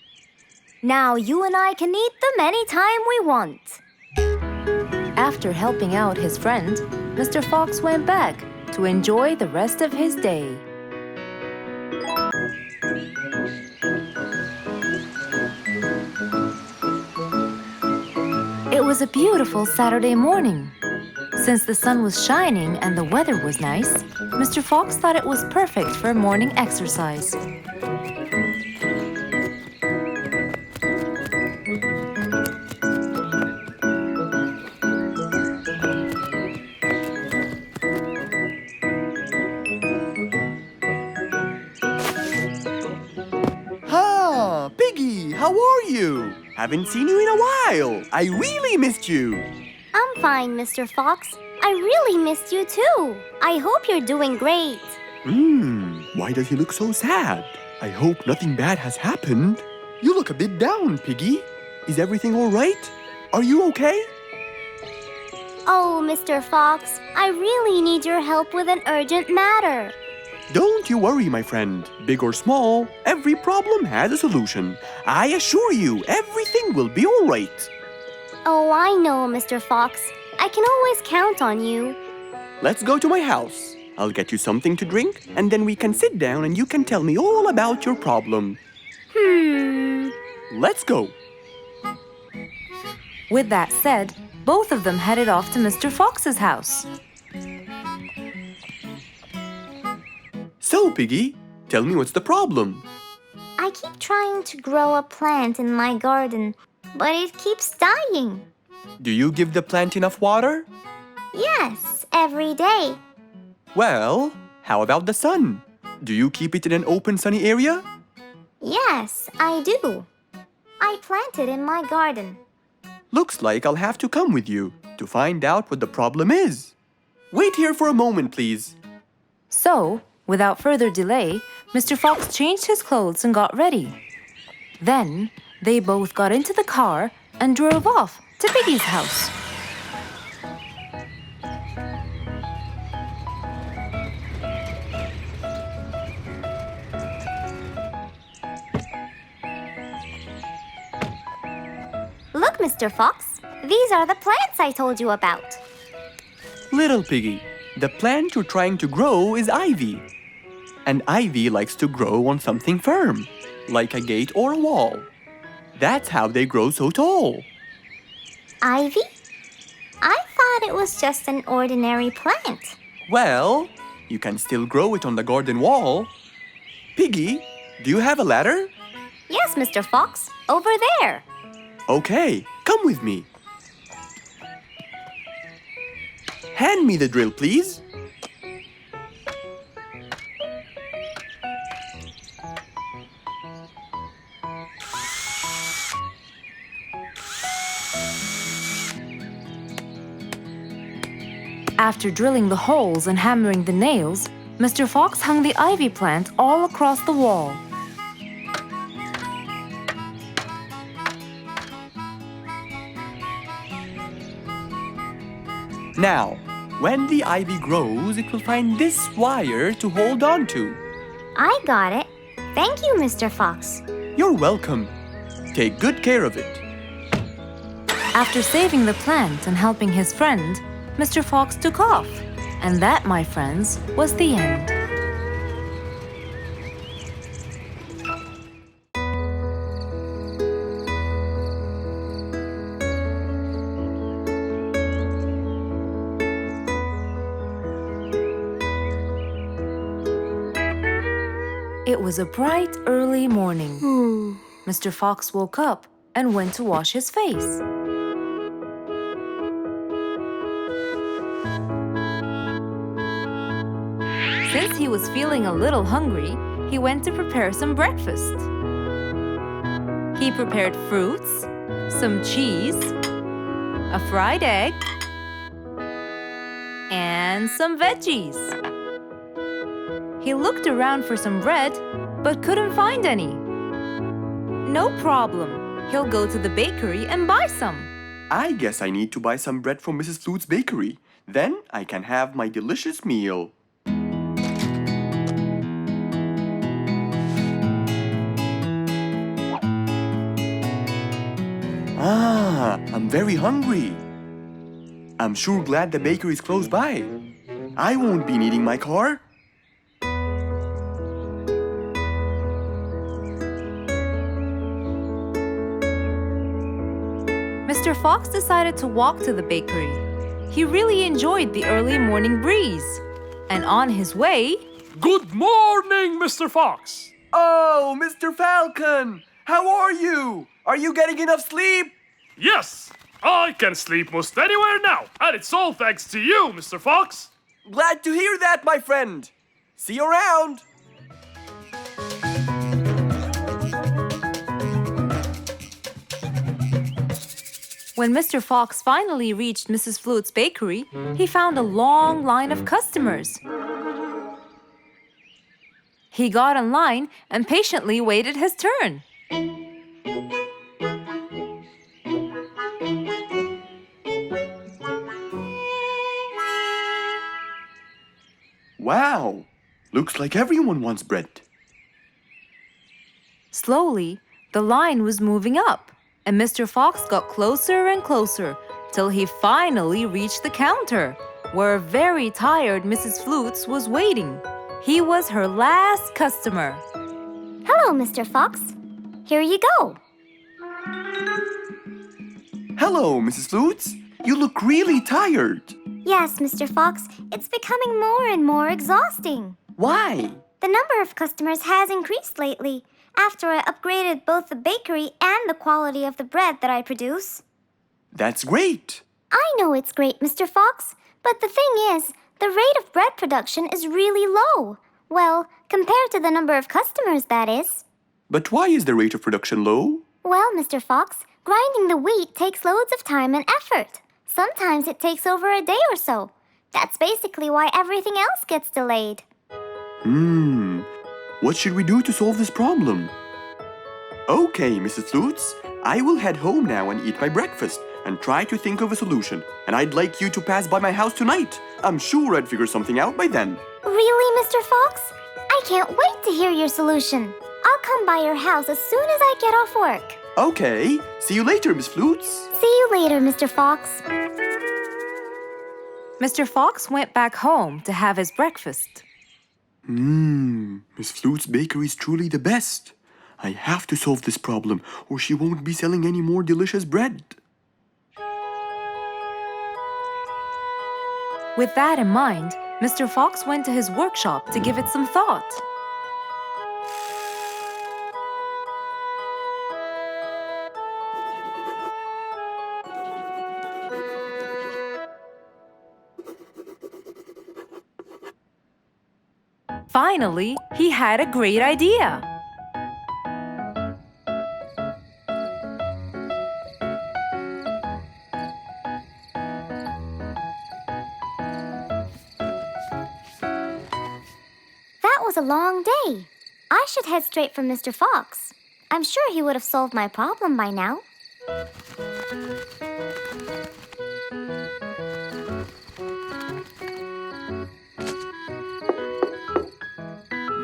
Now you and I can eat them anytime we want. After helping out his friend, Mr. Fox went back to enjoy the rest of his day. It was a beautiful Saturday morning. Since the sun was shining and the weather was nice, Mr. Fox thought it was perfect for morning exercise. Piggy, how are you? Haven't seen you in a while. I really missed you. I'm fine, Mr. Fox. I really missed you too. I hope you're doing great. Why does he look so sad? I hope nothing bad has happened. You look a bit down, Piggy. Is everything all right? Are you okay? Oh, Mr. Fox, I really need your help with an urgent matter. Don't you worry, my friend. Big or small, every problem has a solution. I assure you, everything will be all right. Oh, I know, Mr. Fox. I can always count on you. Let's go to my house. I'll get you something to drink, and then we can sit down and you can tell me all about your problem. Let's go. With that said, both of them headed off to Mr. Fox's house. So, Piggy, tell me what's the problem? I keep trying to grow a plant in my garden, but it keeps dying. Do you give the plant enough water? Yes, every day. Well, how about the sun? Do you keep it in an open, sunny area? Yes, I do. I planted in my garden. Looks like I'll have to come with you to find out what the problem is. Wait here for a moment, please. So, without further delay, Mr. Fox changed his clothes and got ready. Then, they both got into the car and drove off to Piggy's house. Look, Mr. Fox. These are the plants I told you about. Little Piggy, the plant you're trying to grow is ivy. And ivy likes to grow on something firm, like a gate or a wall. That's how they grow so tall. Ivy? I thought it was just an ordinary plant. Well, you can still grow it on the garden wall. Piggy, do you have a ladder? Yes, Mr. Fox. Over there. Okay, come with me. Hand me the drill, please. After drilling the holes and hammering the nails, Mr. Fox hung the ivy plant all across the wall. Now, when the ivy grows, it will find this wire to hold on to. I got it. Thank you, Mr. Fox. You're welcome. Take good care of it. After saving the plant and helping his friend, Mr. Fox took off. And that, my friends, was the end. It was a bright early morning. Mr. Fox woke up and went to wash his face. Since he was feeling a little hungry, he went to prepare some breakfast. He prepared fruits, some cheese, a fried egg, and some veggies. He looked around for some bread, but couldn't find any. No problem. He'll go to the bakery and buy some. I guess I need to buy some bread from Mrs. Flute's bakery. Then I can have my delicious meal. I'm very hungry. I'm sure glad the bakery is close by. I won't be needing my car. Mr. Fox decided to walk to the bakery. He really enjoyed the early morning breeze. And on his way... Good morning, Mr. Fox! Oh, Mr. Falcon! How are you? Are you getting enough sleep? Yes, I can sleep most anywhere now, and it's all thanks to you, Mr. Fox. Glad to hear that, my friend. See you around. When Mr. Fox finally reached Mrs. Flute's bakery, he found a long line of customers. He got in line and patiently waited his turn. Wow, looks like everyone wants bread. Slowly, the line was moving up, and Mr. Fox got closer and closer till he finally reached the counter, where a very tired Mrs. Flutes was waiting. He was her last customer. Hello, Mr. Fox. Here you go. Hello, Mrs. Flutes. You look really tired. Yes, Mr. Fox, it's becoming more and more exhausting. Why? The number of customers has increased lately after I upgraded both the bakery and the quality of the bread that I produce. That's great. I know it's great, Mr. Fox, but the thing is, the rate of bread production is really low. Well, compared to the number of customers, that is. But why is the rate of production low? Well, Mr. Fox, grinding the wheat takes loads of time and effort. Sometimes it takes over a day or so. That's basically why everything else gets delayed. What should we do to solve this problem? Okay, Mrs. Flutes, I will head home now and eat my breakfast and try to think of a solution. And I'd like you to pass by my house tonight. I'm sure I'd figure something out by then. Really, Mr. Fox? I can't wait to hear your solution. I'll come by your house as soon as I get off work. Okay, see you later, Miss Flutes. See you later, Mr. Fox. Mr. Fox went back home to have his breakfast. Miss Flute's bakery is truly the best. I have to solve this problem or she won't be selling any more delicious bread. With that in mind, Mr. Fox went to his workshop to give it some thought. Finally, he had a great idea. That was a long day. I should head straight for Mr. Fox. I'm sure he would have solved my problem by now.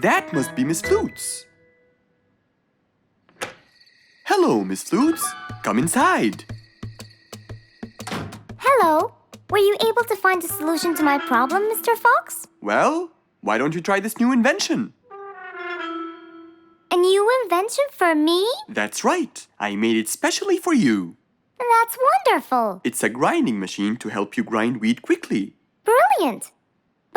That must be Miss Flutes. Hello, Miss Flutes. Come inside. Hello. Were you able to find a solution to my problem, Mr. Fox? Well, why don't you try this new invention? A new invention for me? That's right. I made it specially for you. That's wonderful. It's a grinding machine to help you grind wheat quickly. Brilliant.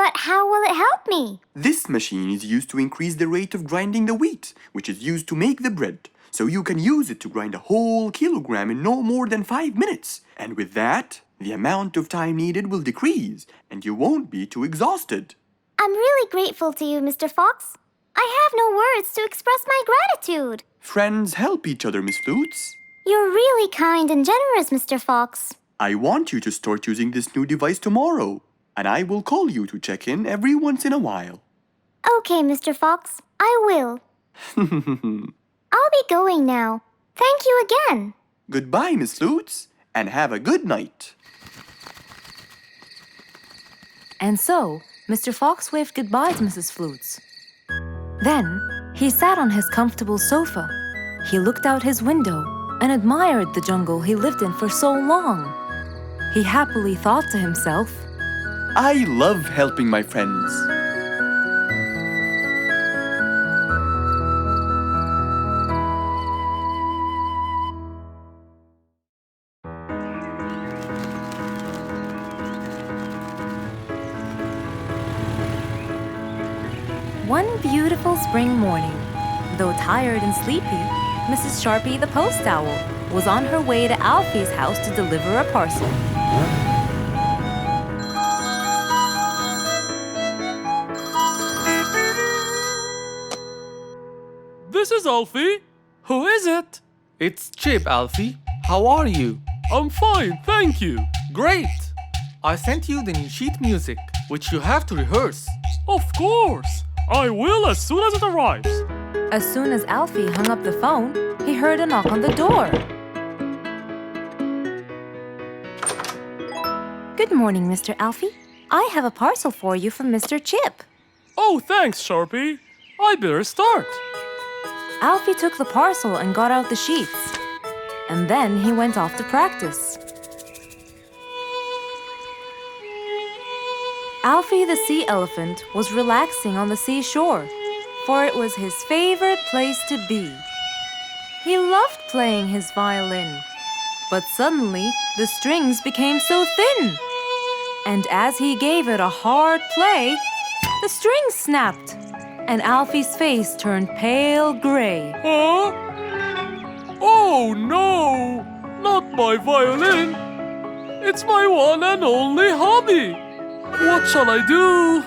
But how will it help me? This machine is used to increase the rate of grinding the wheat, which is used to make the bread. So you can use it to grind a whole kilogram in no more than 5 minutes. And with that, the amount of time needed will decrease, and you won't be too exhausted. I'm really grateful to you, Mr. Fox. I have no words to express my gratitude. Friends help each other, Miss Flutes. You're really kind and generous, Mr. Fox. I want you to start using this new device tomorrow, and I will call you to check in every once in a while. Okay, Mr. Fox, I will. I'll be going now. Thank you again. Goodbye, Miss Flutes, and have a good night. And so, Mr. Fox waved goodbye to Mrs. Flutes. Then, he sat on his comfortable sofa. He looked out his window and admired the jungle he lived in for so long. He happily thought to himself, I love helping my friends. One beautiful spring morning, though tired and sleepy, Mrs. Sharpie the post owl was on her way to Alfie's house to deliver a parcel. This is Alfie. Who is it? It's Chip, Alfie. How are you? I'm fine, thank you. Great! I sent you the new sheet music, which you have to rehearse. Of course. I will as soon as it arrives. As soon as Alfie hung up the phone, he heard a knock on the door. Good morning, Mr. Alfie. I have a parcel for you from Mr. Chip. Oh, thanks, Sharpie. I better start. Alfie took the parcel and got out the sheets. And then he went off to practice. Alfie the sea elephant was relaxing on the seashore, for it was his favorite place to be. He loved playing his violin, but suddenly the strings became so thin. And as he gave it a hard play, the strings snapped, and Alfie's face turned pale gray. Huh? Oh no! Not my violin! It's my one and only hobby! What shall I do?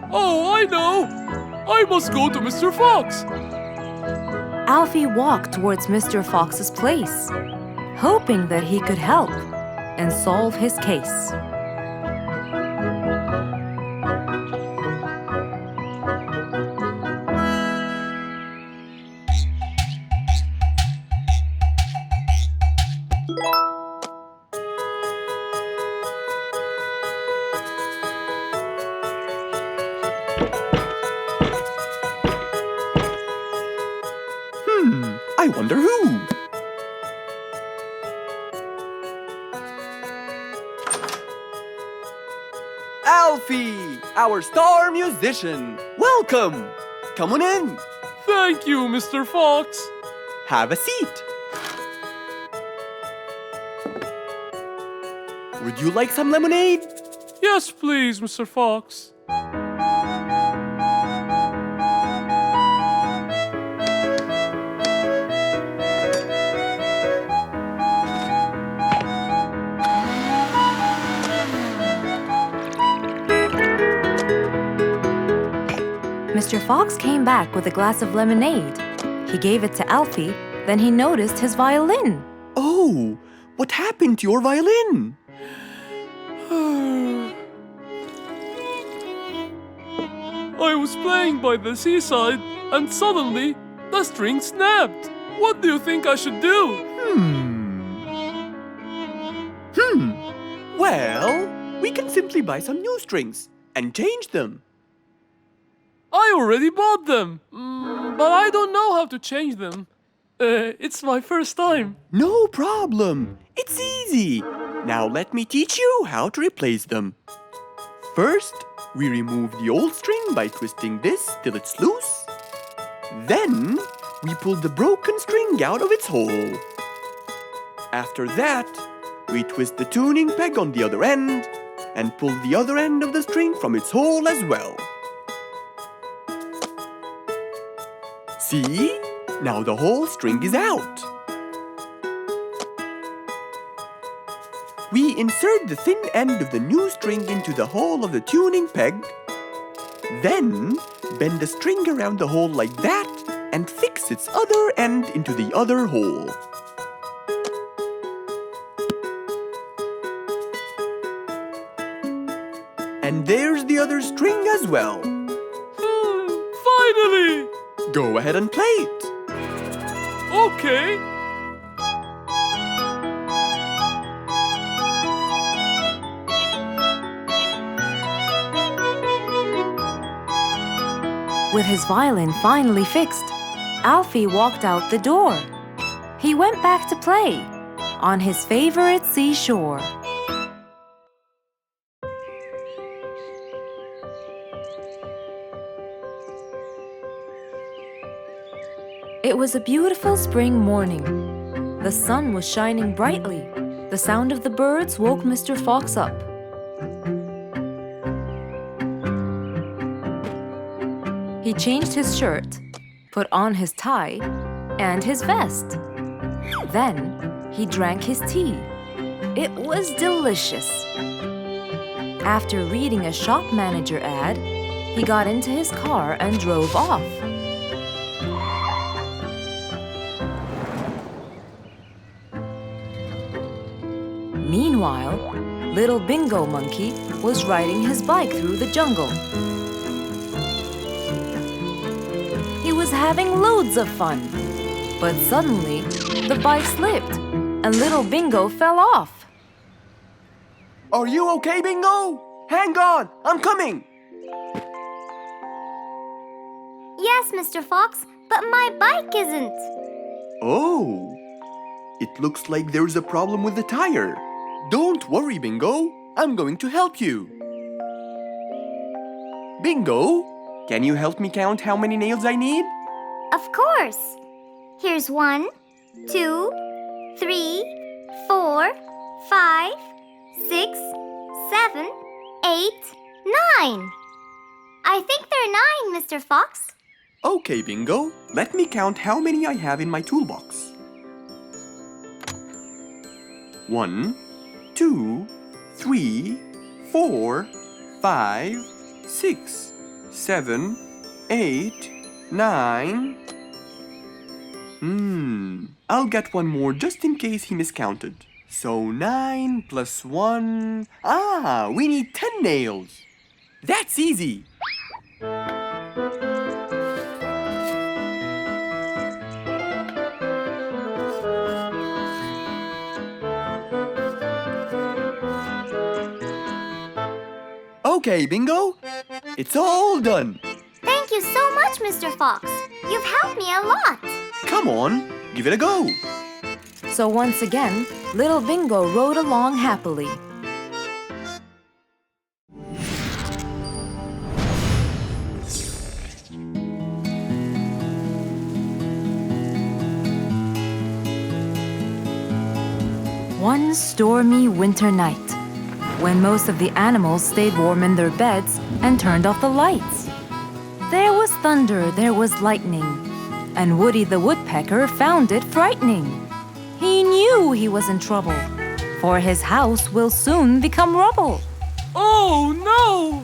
Oh, I know! I must go to Mr. Fox! Alfie walked towards Mr. Fox's place, hoping that he could help and solve his case. I wonder who? Alfie, our star musician. Welcome. Come on in. Thank you, Mr. Fox. Have a seat. Would you like some lemonade? Yes, please, Mr. Fox. Mr. Fox came back with a glass of lemonade. He gave it to Alfie, then he noticed his violin. Oh, what happened to your violin? I was playing by the seaside and suddenly the string snapped. What do you think I should do? Well, we can simply buy some new strings and change them. I already bought them, but I don't know how to change them. It's my first time. No problem. It's easy. Now let me teach you how to replace them. First, we remove the old string by twisting this till it's loose. Then, we pull the broken string out of its hole. After that, we twist the tuning peg on the other end and pull the other end of the string from its hole as well. See? Now the whole string is out. We insert the thin end of the new string into the hole of the tuning peg. Then, bend the string around the hole like that and fix its other end into the other hole. And there's the other string as well. Finally! Go ahead and play it. Okay. With his violin finally fixed, Alfie walked out the door. He went back to play on his favorite seashore. It was a beautiful spring morning. The sun was shining brightly. The sound of the birds woke Mr. Fox up. He changed his shirt, put on his tie, and his vest. Then he drank his tea. It was delicious. After reading a shop manager ad, he got into his car and drove off. Meanwhile, little Bingo Monkey was riding his bike through the jungle. He was having loads of fun, but suddenly the bike slipped and little Bingo fell off. Are you okay, Bingo? Hang on, I'm coming. Yes, Mr. Fox, but my bike isn't. Oh, it looks like there's a problem with the tire. Don't worry, Bingo. I'm going to help you. Bingo, can you help me count how many nails I need? Of course. Here's 1, 2, 3, 4, 5, 6, 7, 8, 9. I think there are 9, Mr. Fox. Okay, Bingo. Let me count how many I have in my toolbox. 1, 2, 3, 4, 5, 6, 7, 8, 9. I'll get one more just in case he miscounted. So 9 plus 1. We need 10 nails. That's easy. Okay, Bingo. It's all done. Thank you so much, Mr. Fox. You've helped me a lot. Come on, give it a go. So once again, little Bingo rode along happily. One stormy winter night, when most of the animals stayed warm in their beds and turned off the lights. There was thunder, there was lightning, and Woody the Woodpecker found it frightening. He knew he was in trouble, for his house will soon become rubble. Oh no!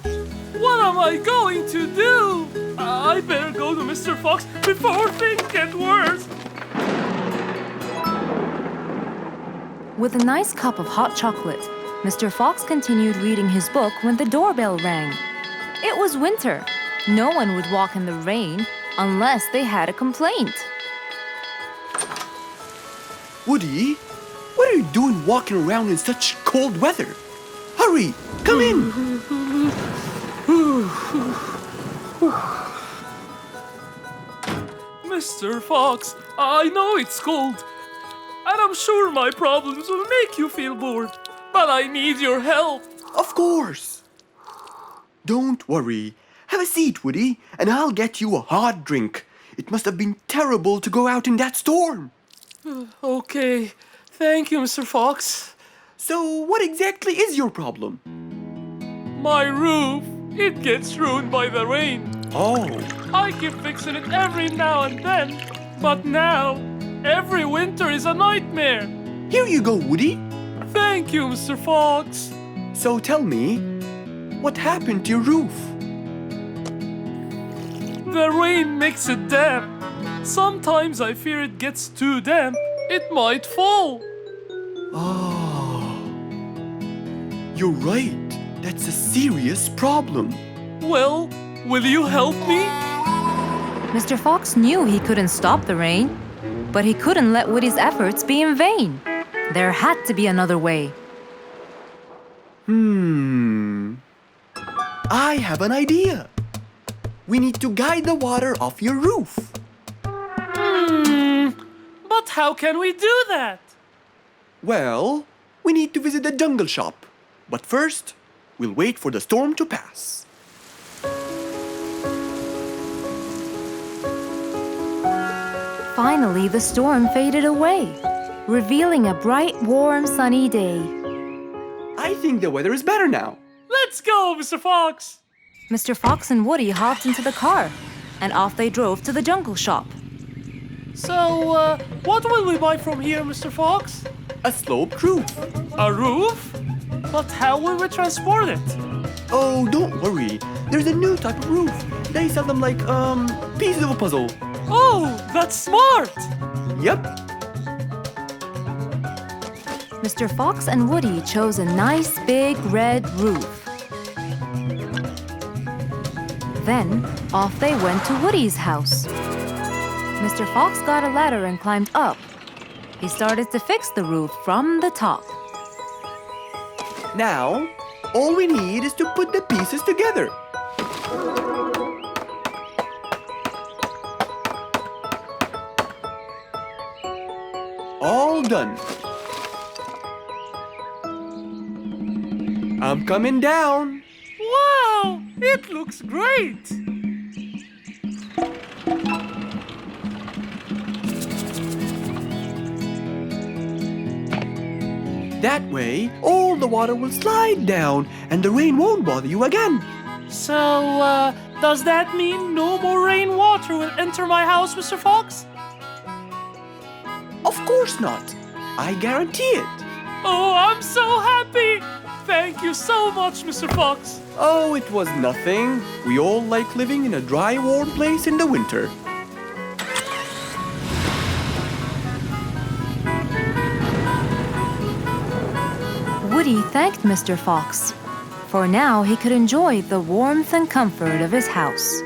What am I going to do? I better go to Mr. Fox before things get worse. With a nice cup of hot chocolate, Mr. Fox continued reading his book when the doorbell rang. It was winter. No one would walk in the rain unless they had a complaint. Woody, what are you doing walking around in such cold weather? Hurry, come in. Mr. Fox, I know it's cold, and I'm sure my problems will make you feel bored, but I need your help. Of course. Don't worry. Have a seat, Woody, and I'll get you a hot drink. It must have been terrible to go out in that storm. Okay, thank you, Mr. Fox. So what exactly is your problem? My roof, it gets ruined by the rain. Oh, I keep fixing it every now and then, but now, every winter is a nightmare. here you go, Woody. Thank you, Mr. Fox. So tell me, what happened to your roof? The rain makes it damp. Sometimes I fear it gets too damp. It might fall. Oh, you're right. That's a serious problem. Well, will you help me? Mr. Fox knew he couldn't stop the rain, but he couldn't let Woody's efforts be in vain. There had to be another way. I have an idea. We need to guide the water off your roof. But how can we do that? Well, we need to visit the jungle shop. But first, we'll wait for the storm to pass. Finally, the storm faded away, revealing a bright, warm, sunny day. I think the weather is better now. Let's go, Mr. Fox. Mr. Fox and Woody hopped into the car, and off they drove to the jungle shop. So, what will we buy from here, Mr. Fox? A sloped roof. A roof? But how will we transport it? Oh, don't worry. There's a new type of roof. They sell them like, pieces of a puzzle. Oh, that's smart! Yep. Mr. Fox and Woody chose a nice big red roof. Then, off they went to Woody's house. Mr. Fox got a ladder and climbed up. He started to fix the roof from the top. Now, all we need is to put the pieces together. All done. I'm coming down. Wow, it looks great! That way, all the water will slide down and the rain won't bother you again. So, does that mean no more rainwater will enter my house, Mr. Fox? Of course not. I guarantee it. Oh, I'm so happy! Thank you so much, Mr. Fox. Oh, it was nothing. We all like living in a dry, warm place in the winter. Woody thanked Mr. Fox, for now he could enjoy the warmth and comfort of his house.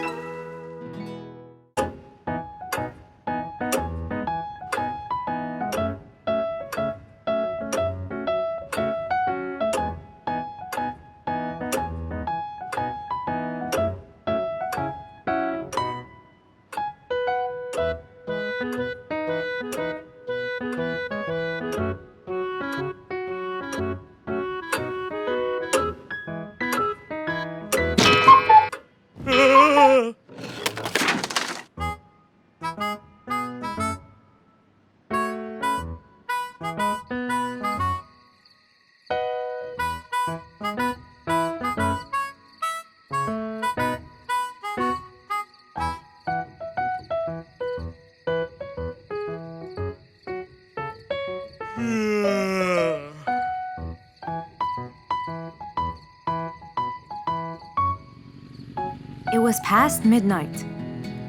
It was past midnight.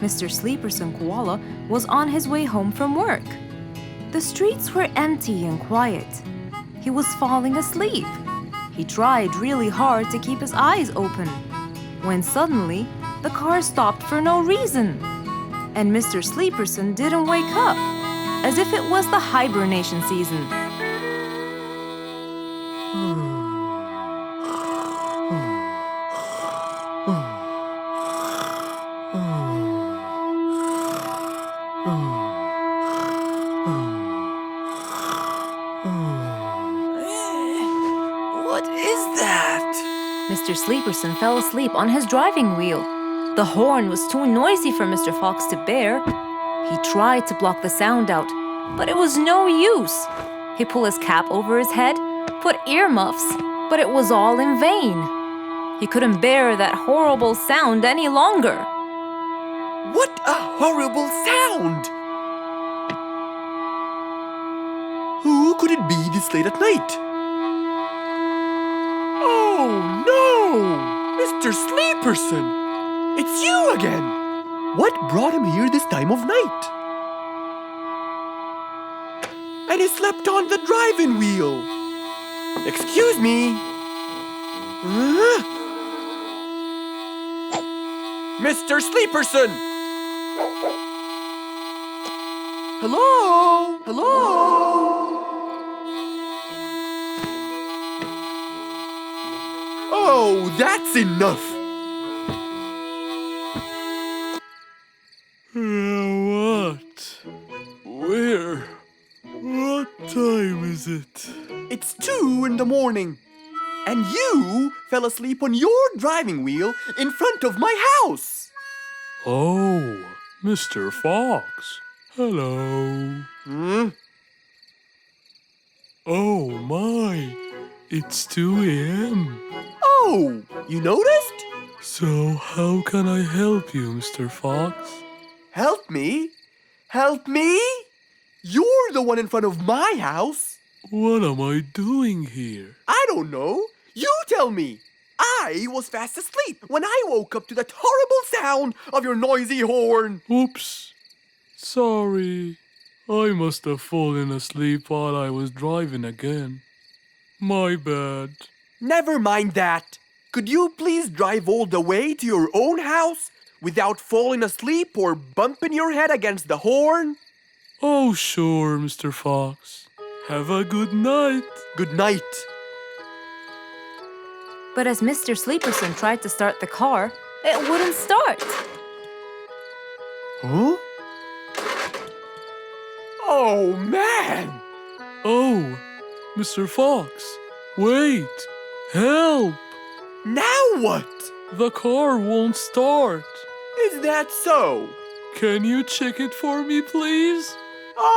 Mr. Sleeperson Koala was on his way home from work. The streets were empty and quiet. He was falling asleep. He tried really hard to keep his eyes open, when suddenly the car stopped for no reason. And Mr. Sleeperson didn't wake up, as if it was the hibernation season. What is that? Mr. Sleeperson fell asleep on his driving wheel. The horn was too noisy for Mr. Fox to bear. He tried to block the sound out, but it was no use. He pulled his cap over his head, put earmuffs, but it was all in vain. He couldn't bear that horrible sound any longer. What a horrible sound! Who could it be this late at night? Oh no! Mr. Sleeperson! It's you again! What brought him here this time of night? And he slept on the driving wheel. Excuse me. Mr. Sleeperson! Hello? Hello? Oh, that's enough! What? Where? What time is it? It's 2 in the morning. And you fell asleep on your driving wheel in front of my house. Oh, Mr. Fox. Hello. Oh my, it's 2 a.m. Oh, you noticed? So how can I help you, Mr. Fox? Help me? Help me? You're the one in front of my house. What am I doing here? I don't know. You tell me. I was fast asleep when I woke up to that horrible sound of your noisy horn. Oops. Sorry. I must have fallen asleep while I was driving again. My bad. Never mind that. Could you please drive all the way to your own house without falling asleep or bumping your head against the horn? Oh, sure, Mr. Fox. Have a good night. Good night. But as Mr. Sleeperson tried to start the car, it wouldn't start. Huh? Oh, man! Oh, Mr. Fox, wait! Help! Now what? The car won't start. Is that so? Can you check it for me, please?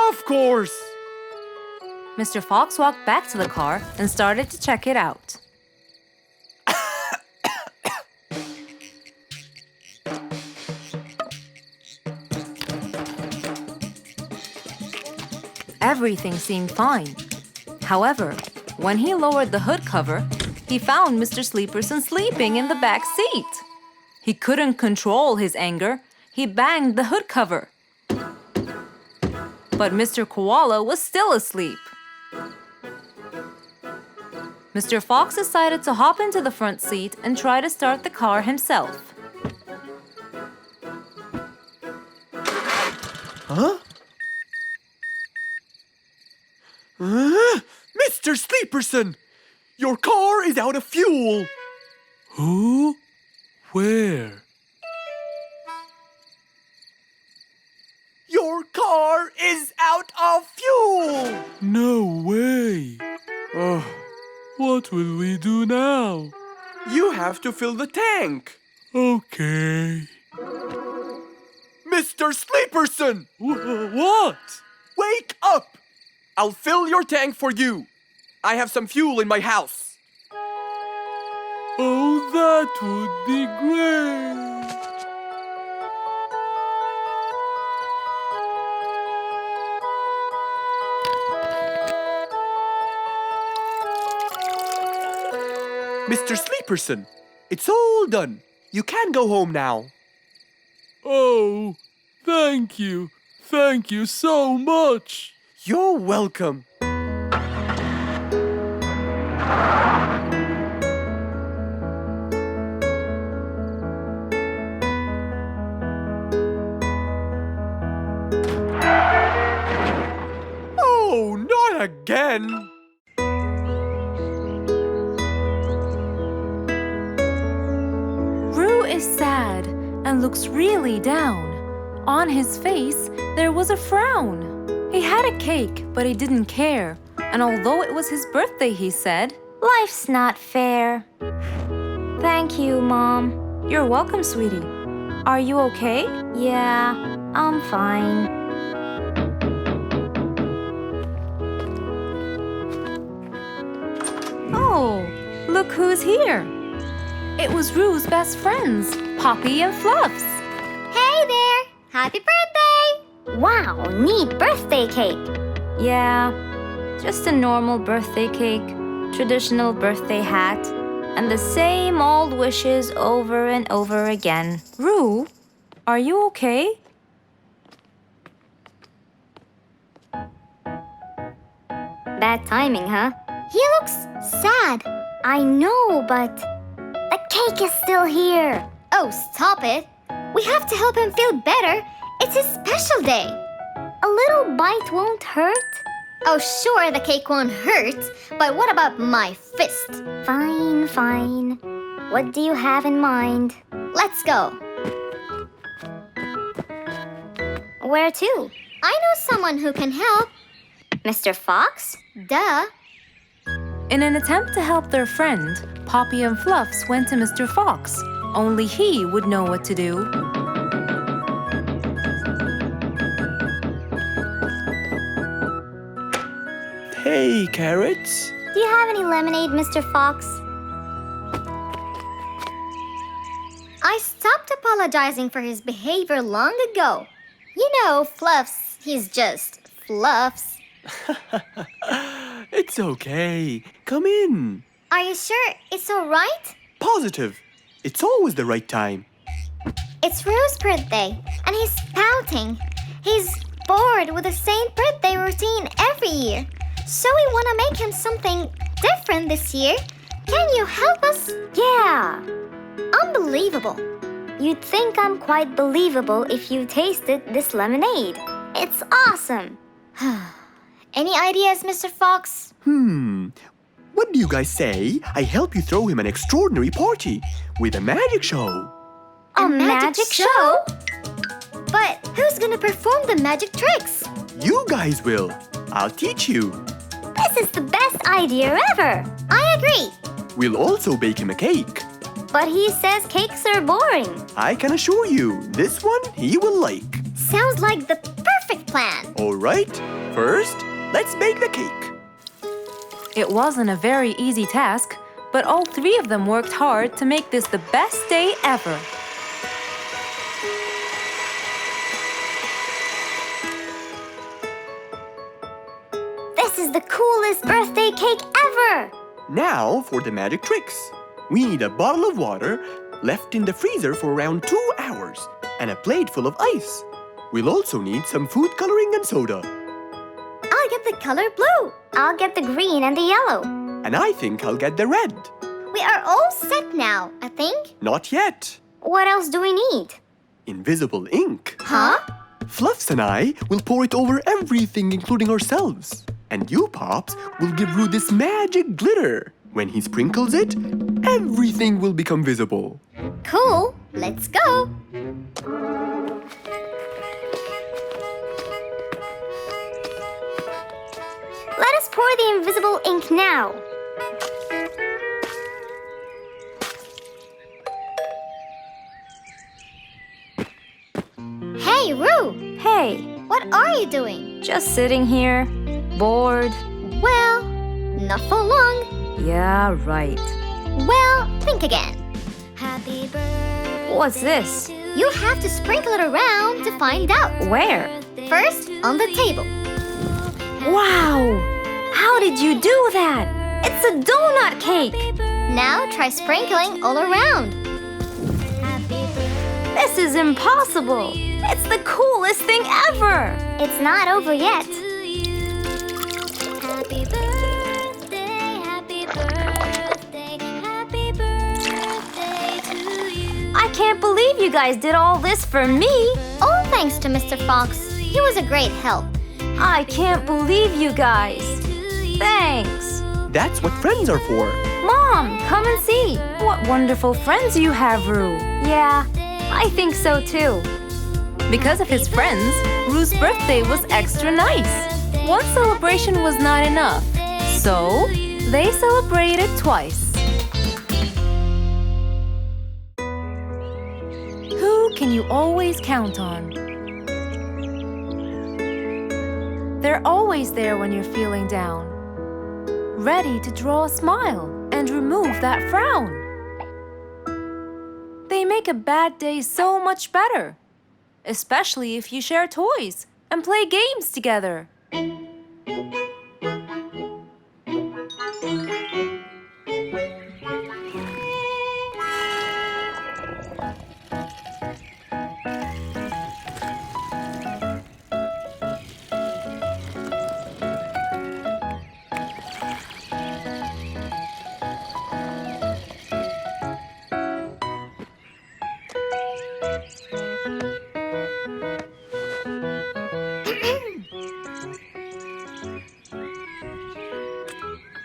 Of course! Mr. Fox walked back to the car and started to check it out. Everything seemed fine. However, when he lowered the hood cover, he found Mr. Sleeperson sleeping in the back seat. He couldn't control his anger. He banged the hood cover. But Mr. Koala was still asleep. Mr. Fox decided to hop into the front seat and try to start the car himself. Huh? Mr. Sleeperson! Your car is out of fuel! Who? Where? Your car is out of fuel! No way! Oh, What will we do now? you have to fill the tank! Okay. Mr. Sleeperson! What? Wake up! I'll fill your tank for you. I have some fuel in my house. Oh, that would be great. Mr. Sleeperson, it's all done. You can go home now. Oh, thank you. Thank you so much. You're welcome. Oh, not again! Roo is sad and looks really down. On his face, there was a frown. He had a cake, but he didn't care. And although it was his birthday, he said, Life's not fair. Thank you, Mom. "You're welcome, sweetie. Are you okay?" Yeah, I'm fine. Oh, look who's here. It was Rue's best friends, Poppy and Fluffs. Hey there! Happy birthday! Wow, neat birthday cake. Yeah, just a normal birthday cake, traditional birthday hat, and the same old wishes over and over again. Rue, are you okay? Bad timing, huh? He looks sad. I know, but the cake is still here. Oh, stop it. We have to help him feel better. It's his special day. A little bite won't hurt. Oh, sure, the cake won't hurt. But what about my fist? Fine, fine. What do you have in mind? Let's go. Where to? I know someone who can help. Mr. Fox? Duh. In an attempt to help their friend, Poppy and Fluffs went to Mr. Fox. Only he would know what to do. Hey, Carrots. Do you have any lemonade, Mr. Fox? I stopped apologizing for his behavior long ago. You know, Fluffs, he's just Fluffs. It's okay. Come in. Are you sure it's all right? Positive. It's always the right time. It's Rue's birthday, and he's pouting. He's bored with the same birthday routine every year. So we want to make him something different this year. Can you help us? Yeah. Unbelievable. You'd think I'm quite believable if you tasted this lemonade. It's awesome. Any ideas, Mr. Fox? What do you guys say? I help you throw him an extraordinary party with a magic show. A magic show? But who's gonna perform the magic tricks? You guys will. I'll teach you. This is the best idea ever. I agree. We'll also bake him a cake. But he says cakes are boring. I can assure you, this one he will like. Sounds like the perfect plan. All right, first, let's bake the cake. It wasn't a very easy task, but all three of them worked hard to make this the best day ever. This is the coolest birthday cake ever. Now for the magic tricks. We need a bottle of water left in the freezer for around 2 hours and a plate full of ice. We'll also need some food coloring and soda. I'll get the color blue. I'll get the green and the yellow. And I think I'll get the red. We are all set now, I think. Not yet. What else do we need? Invisible ink. Huh? Fluffs and I will pour it over everything, including ourselves. And you, Pops, will give Rue this magic glitter. When he sprinkles it, everything will become visible. Cool. Let's go. Let us pour the invisible ink now. Hey, Rue! Hey, What are you doing? just sitting here, bored. Well, not for long. Yeah, right. Well, think again. Happy birthday. What's this? You have to sprinkle it around to find out. Where? First, on the table. Wow! How did you do that? It's a donut cake! Now try sprinkling all around. This is impossible! It's the coolest thing ever! It's not over yet. I can't believe you guys did all this for me! All thanks to Mr. Fox. He was a great help. I can't believe you guys! Thanks! That's what friends are for. Mom, come and see! What wonderful friends you have, Rue! Yeah, I think so too. Because of his friends, Rue's birthday was extra nice. One celebration was not enough, so they celebrated twice. Who can you always count on? They're always there when you're feeling down, ready to draw a smile and remove that frown. They make a bad day so much better, especially if you share toys and play games together.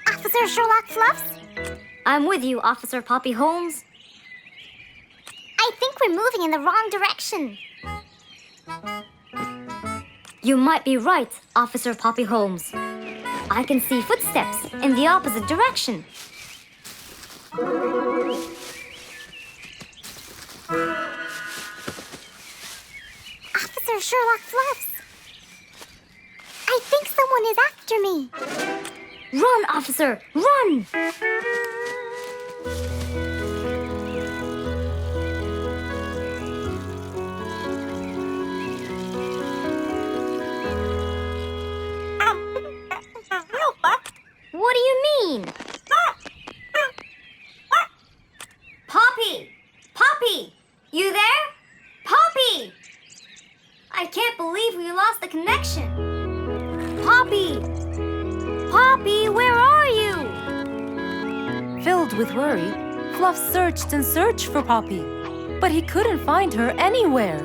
Officer Sherlock Fluffs? I'm with you, Officer Poppy Holmes. I think we're moving in the wrong direction. You might be right, Officer Poppy Holmes. I can see footsteps in the opposite direction. Officer Sherlock Fluffs! I think someone is after me. Run, officer! Run! What do you mean? Poppy! Poppy! You there? Poppy! I can't believe we lost the connection. Poppy! Poppy, where are you? Filled with worry, Fluff searched and searched for Poppy, but he couldn't find her anywhere.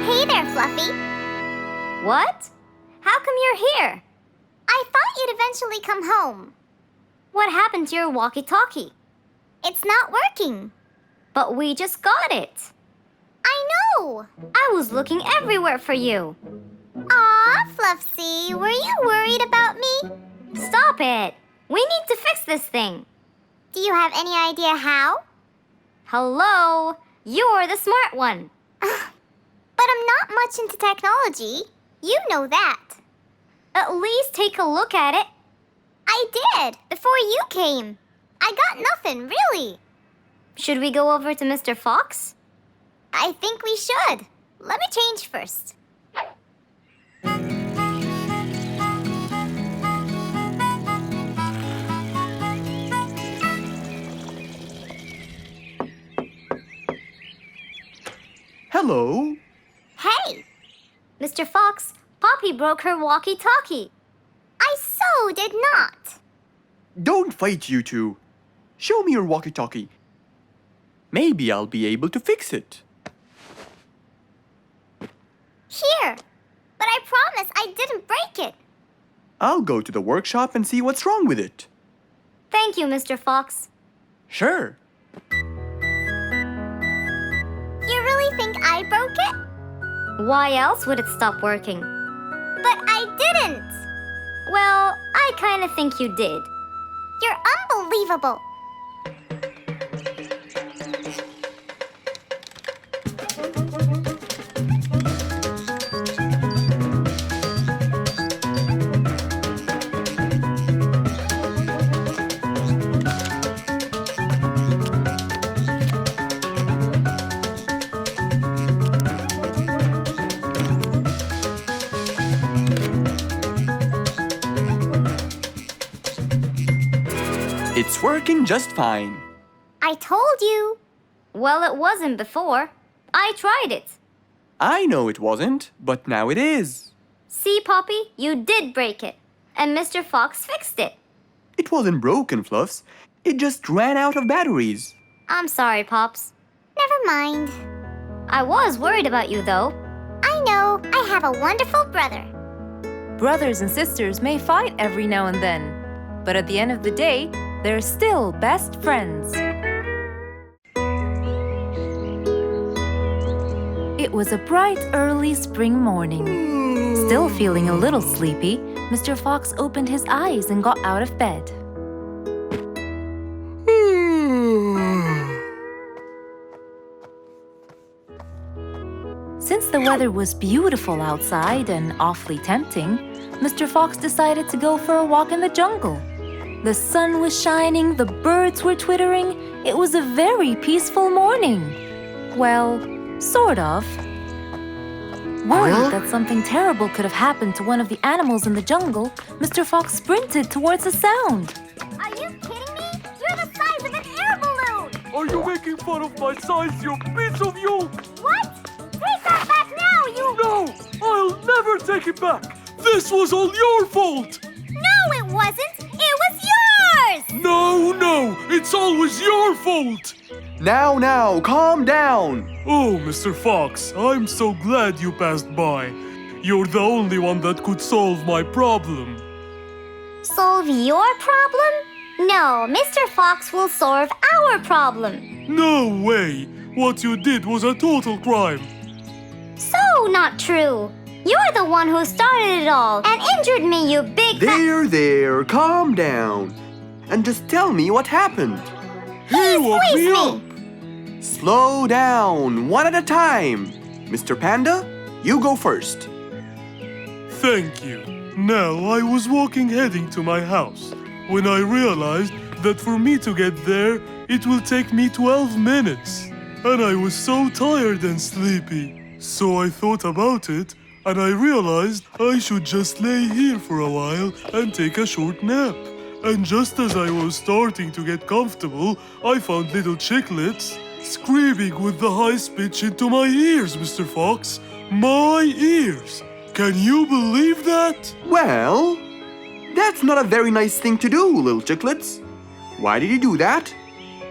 Hey there, Fluffy. What? How come you're here? I thought you'd eventually come home. What happened to your walkie-talkie? It's not working. But we just got it. I know! I was looking everywhere for you. Aw, Fluffsy, were you worried about me? Stop it! We need to fix this thing. Do you have any idea how? Hello? You're the smart one. But I'm not much into technology. You know that. At least take a look at it. I did, before you came. I got nothing, really. Should we go over to Mr. Fox? I think we should. Let me change first. Hello. Hey! Mr. Fox, Poppy broke her walkie-talkie. I so did not. Don't fight, you two. Show me your walkie-talkie. Maybe I'll be able to fix it. Here. But I promise I didn't break it. I'll go to the workshop and see what's wrong with it. Thank you, Mr. Fox. Sure. You really think I broke it? Why else would it stop working? But I didn't. Well, I kind of think you did. You're unbelievable. It's working just fine. I told you. Well, it wasn't before. I tried it. I know it wasn't, but now it is. See, Poppy, you did break it. And Mr. Fox fixed it. It wasn't broken, Fluffs. It just ran out of batteries. I'm sorry, Pops. Never mind. I was worried about you, though. I know. I have a wonderful brother. Brothers and sisters may fight every now and then, but at the end of the day, they're still best friends. It was a bright, early spring morning. Still feeling a little sleepy, Mr. Fox opened his eyes and got out of bed. Since the weather was beautiful outside and awfully tempting, Mr. Fox decided to go for a walk in the jungle. The sun was shining, the birds were twittering. It was a very peaceful morning. Well, sort of. Worried that something terrible could have happened to one of the animals in the jungle, Mr. Fox sprinted towards the sound. Are you kidding me? You're the size of an air balloon! Are you making fun of my size, you piece of you? What? Take that back now, you... No! I'll never take it back! This was all your fault! No, it wasn't! It was yours! No! It's always your fault! Now, calm down. Oh, Mr. Fox, I'm so glad you passed by. You're the only one that could solve my problem. Solve your problem? No, Mr. Fox will solve our problem. No way! What you did was a total crime. So not true. You're the one who started it all and injured me, you big There, calm down. And just tell me what happened. He woke Squeeze me me! up. Slow down, one at a time. Mr. Panda, you go first. Thank you. Now, I was walking heading to my house when I realized that for me to get there, it will take me 12 minutes. And I was so tired and sleepy. So I thought about it, and I realized I should just lay here for a while and take a short nap. And just as I was starting to get comfortable, I found little chicklets screaming with the highest pitch into my ears, Mr. Fox. My ears! Can you believe that? Well, that's not a very nice thing to do, little chicklets. Why did you do that?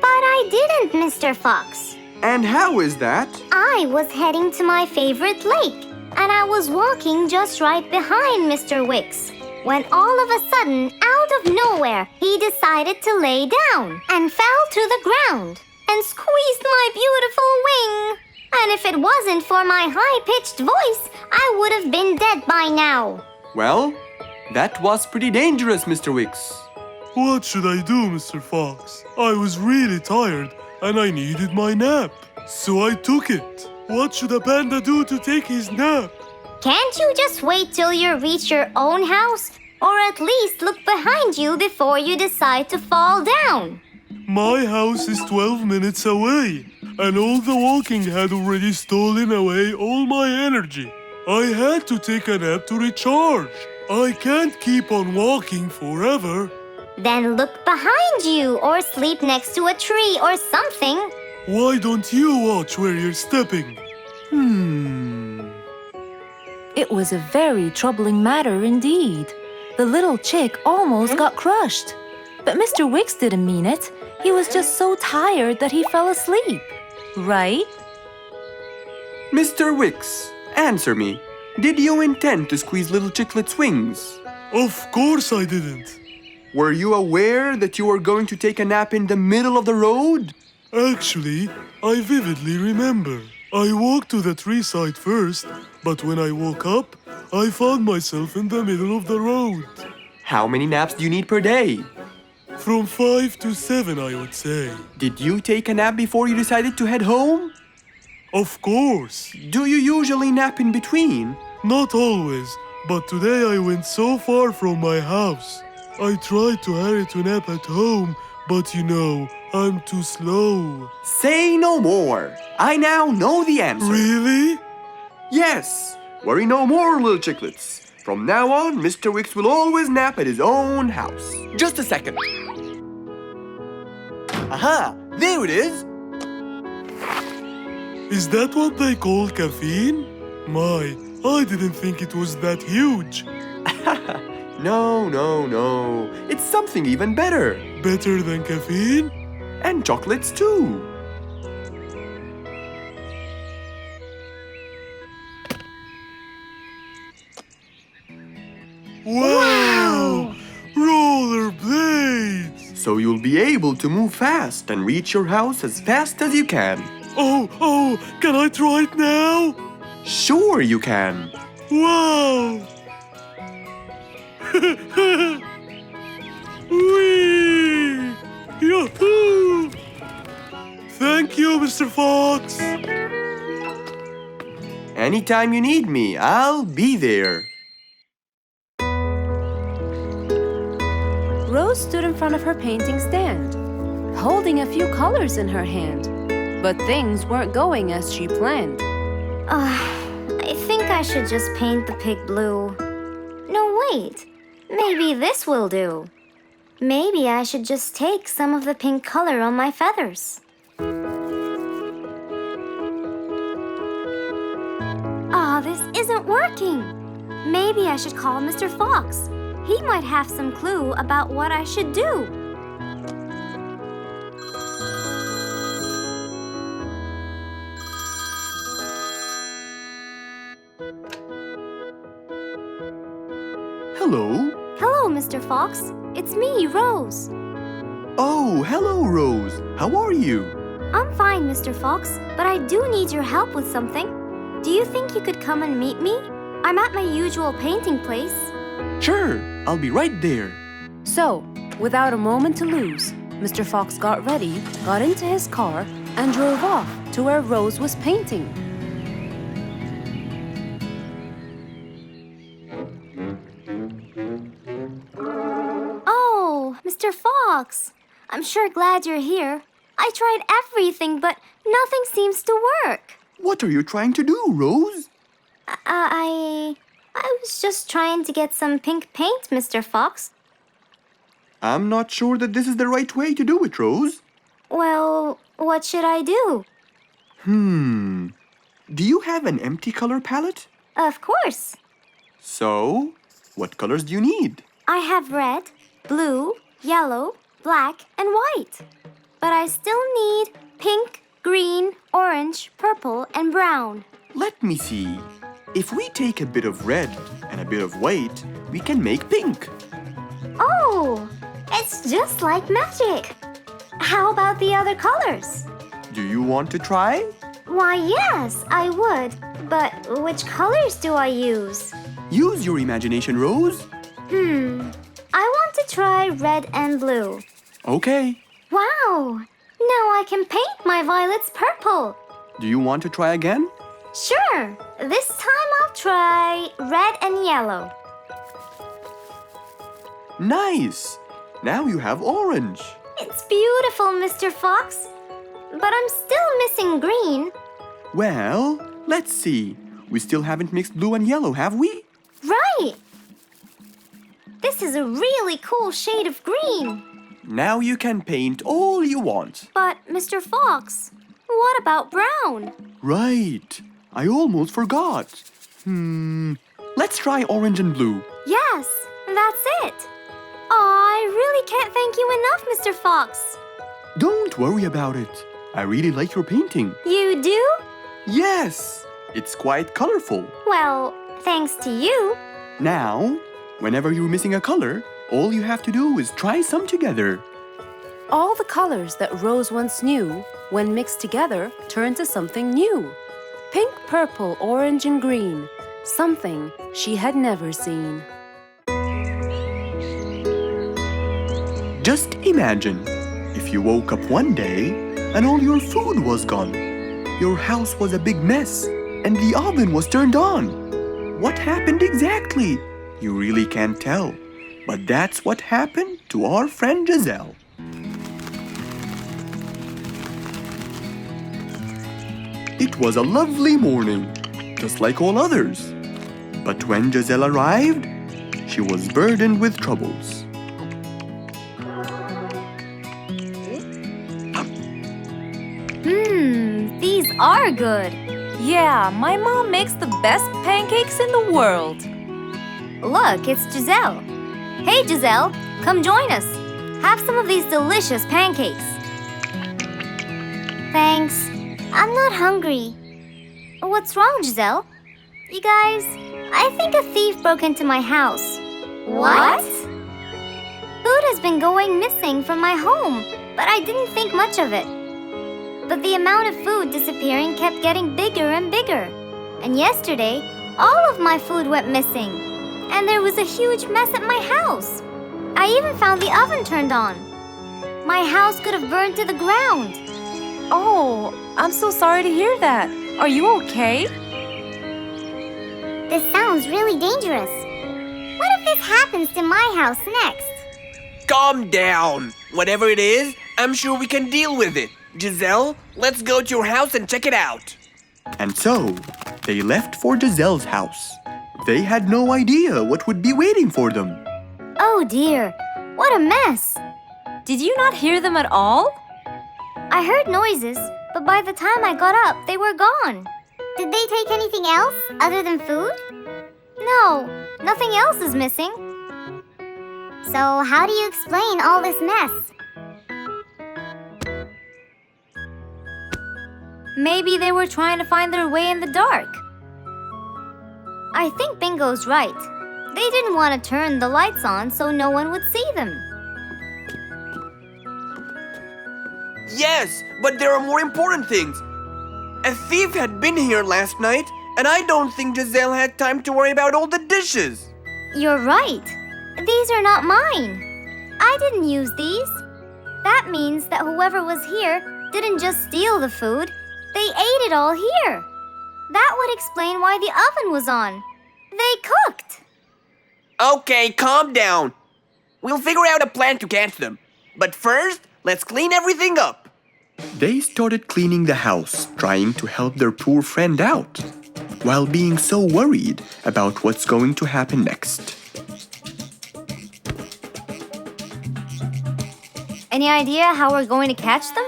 But I didn't, Mr. Fox. And how is that? I was heading to my favorite lake, and I was walking just right behind Mr. Wicks, when all of a sudden, out of nowhere, he decided to lay down and fell to the ground and squeezed my beautiful wing. And if it wasn't for my high-pitched voice, I would have been dead by now. Well, that was pretty dangerous, Mr. Wicks. What should I do, Mr. Fox? I was really tired and I needed my nap. So I took it. What should a panda do to take his nap? Can't you just wait till you reach your own house? Or at least look behind you before you decide to fall down? My house is 12 minutes away, and all the walking had already stolen away all my energy. I had to take a nap to recharge. I can't keep on walking forever. Then look behind you or sleep next to a tree or something. Why don't you watch where you're stepping? It was a very troubling matter indeed. The little chick almost got crushed. But Mr. Wicks didn't mean it. He was just so tired that he fell asleep. Right? Mr. Wicks, answer me. Did you intend to squeeze little chicklet's wings? Of course I didn't. Were you aware that you were going to take a nap in the middle of the road? Actually, I vividly remember. I walked to the tree side first, but when I woke up, I found myself in the middle of the road. How many naps do you need per day? From 5 to 7, I would say. Did you take a nap before you decided to head home? Of course. Do you usually nap in between? Not always, but today I went so far from my house. I tried to hurry to nap at home, but you know, I'm too slow. Say no more. I now know the answer. Really? Yes. Worry no more, little chicklets. From now on, Mr. Wicks will always nap at his own house. Just a second. Aha! There it is! Is that what they call caffeine? My, I didn't think it was that huge. No. It's something even better. Better than caffeine? And chocolates too. Wow! Rollerblades! So you'll be able to move fast and reach your house as fast as you can. Oh, can I try it now? Sure you can. Wow! Whee! Yahoo! Thank you, Mr. Fox. Anytime you need me, I'll be there. Rose stood in front of her painting stand, holding a few colors in her hand. But things weren't going as she planned. I think I should just paint the pig blue. No, wait. Maybe this will do. Maybe I should just take some of the pink color on my feathers. This isn't working. Maybe I should call Mr. Fox. He might have some clue about what I should do. Hello? Hello, Mr. Fox. It's me, Rose. Oh, hello, Rose. How are you? I'm fine, Mr. Fox, but I do need your help with something. Do you think you could come and meet me? I'm at my usual painting place. Sure, I'll be right there. So, without a moment to lose, Mr. Fox got ready, got into his car, and drove off to where Rose was painting. Oh, Mr. Fox. I'm sure glad you're here. I tried everything, but nothing seems to work. What are you trying to do, Rose? I was just trying to get some pink paint, Mr. Fox. I'm not sure that this is the right way to do it, Rose. Well, what should I do? Do you have an empty color palette? Of course. So, what colors do you need? I have red, blue, yellow, black, and white. But I still need pink, green, orange, purple, and brown. Let me see. If we take a bit of red and a bit of white, we can make pink. Oh, it's just like magic. How about the other colors? Do you want to try? Why, yes, I would. But which colors do I use? Use your imagination, Rose. I want to try red and blue. Okay. Wow! Now I can paint my violets purple. Do you want to try again? Sure. This time I'll try red and yellow. Nice! Now you have orange. It's beautiful, Mr. Fox. But I'm still missing green. Well, let's see. We still haven't mixed blue and yellow, have we? Right! This is a really cool shade of green. Now you can paint all you want. But, Mr. Fox, what about brown? Right. I almost forgot. Let's try orange and blue. Yes, that's it. I really can't thank you enough, Mr. Fox. Don't worry about it. I really like your painting. You do? Yes! It's quite colorful. Well, thanks to you. Now, whenever you're missing a color, all you have to do is try some together. All the colors that Rose once knew, when mixed together, turned to something new. Pink, purple, orange, and green. Something she had never seen. Just imagine, if you woke up one day and all your food was gone. Your house was a big mess and the oven was turned on. What happened exactly? You really can't tell. But that's what happened to our friend Giselle. It was a lovely morning, just like all others. But when Giselle arrived, she was burdened with troubles. These are good. Yeah, my mom makes the best pancakes in the world. Look, it's Giselle. Hey, Giselle, come join us. Have some of these delicious pancakes. Thanks. I'm not hungry. What's wrong, Giselle? You guys, I think a thief broke into my house. What? Food has been going missing from my home, but I didn't think much of it. But the amount of food disappearing kept getting bigger and bigger. And yesterday, all of my food went missing. And there was a huge mess at my house. I even found the oven turned on. My house could have burned to the ground. Oh, I'm so sorry to hear that. Are you okay? This sounds really dangerous. What if this happens to my house next? calm down. Whatever it is, I'm sure we can deal with it. Giselle, let's go to your house and check it out. And so, they left for Giselle's house. They had no idea what would be waiting for them. Oh dear, what a mess! Did you not hear them at all? I heard noises, but by the time I got up, they were gone. Did they take anything else other than food? No, nothing else is missing. So how do you explain all this mess? Maybe they were trying to find their way in the dark. I think Bingo's right. They didn't want to turn the lights on so no one would see them. Yes, but there are more important things. A thief had been here last night, and I don't think Giselle had time to worry about all the dishes. You're right. These are not mine. I didn't use these. That means that whoever was here didn't just steal the food. They ate it all here. That would explain why the oven was on. They cooked. Okay, calm down. We'll figure out a plan to catch them. But first, let's clean everything up. They started cleaning the house, trying to help their poor friend out, while being so worried about what's going to happen next. Any idea how we're going to catch them?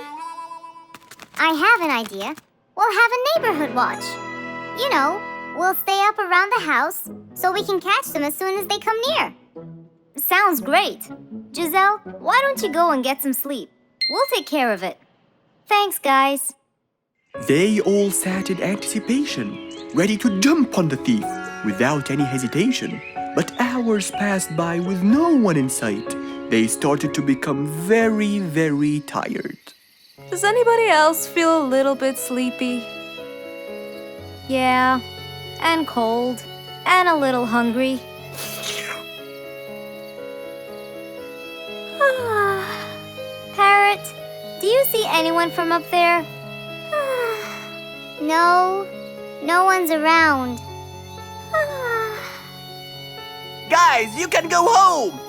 I have an idea. We'll have a neighborhood watch. You know, we'll stay up around the house so we can catch them as soon as they come near. Sounds great. Giselle, why don't you go and get some sleep? We'll take care of it. Thanks, guys. They all sat in anticipation, ready to jump on the thief without any hesitation. But hours passed by with no one in sight. They started to become very, very tired. Does anybody else feel a little bit sleepy? Yeah, and cold, and a little hungry. Parrot, do you see anyone from up there? No, no one's around. Guys, you can go home!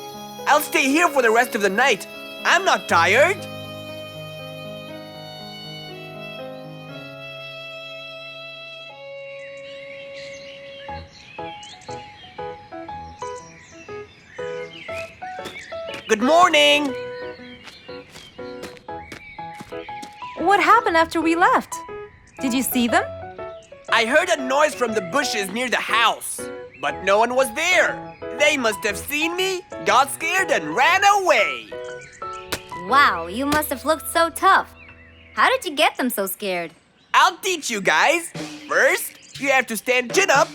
I'll stay here for the rest of the night. I'm not tired. Good morning! What happened after we left? Did you see them? I heard a noise from the bushes near the house, but no one was there. They must have seen me, got scared, and ran away. Wow, you must have looked so tough. How did you get them so scared? I'll teach you guys. First, you have to stand chin up,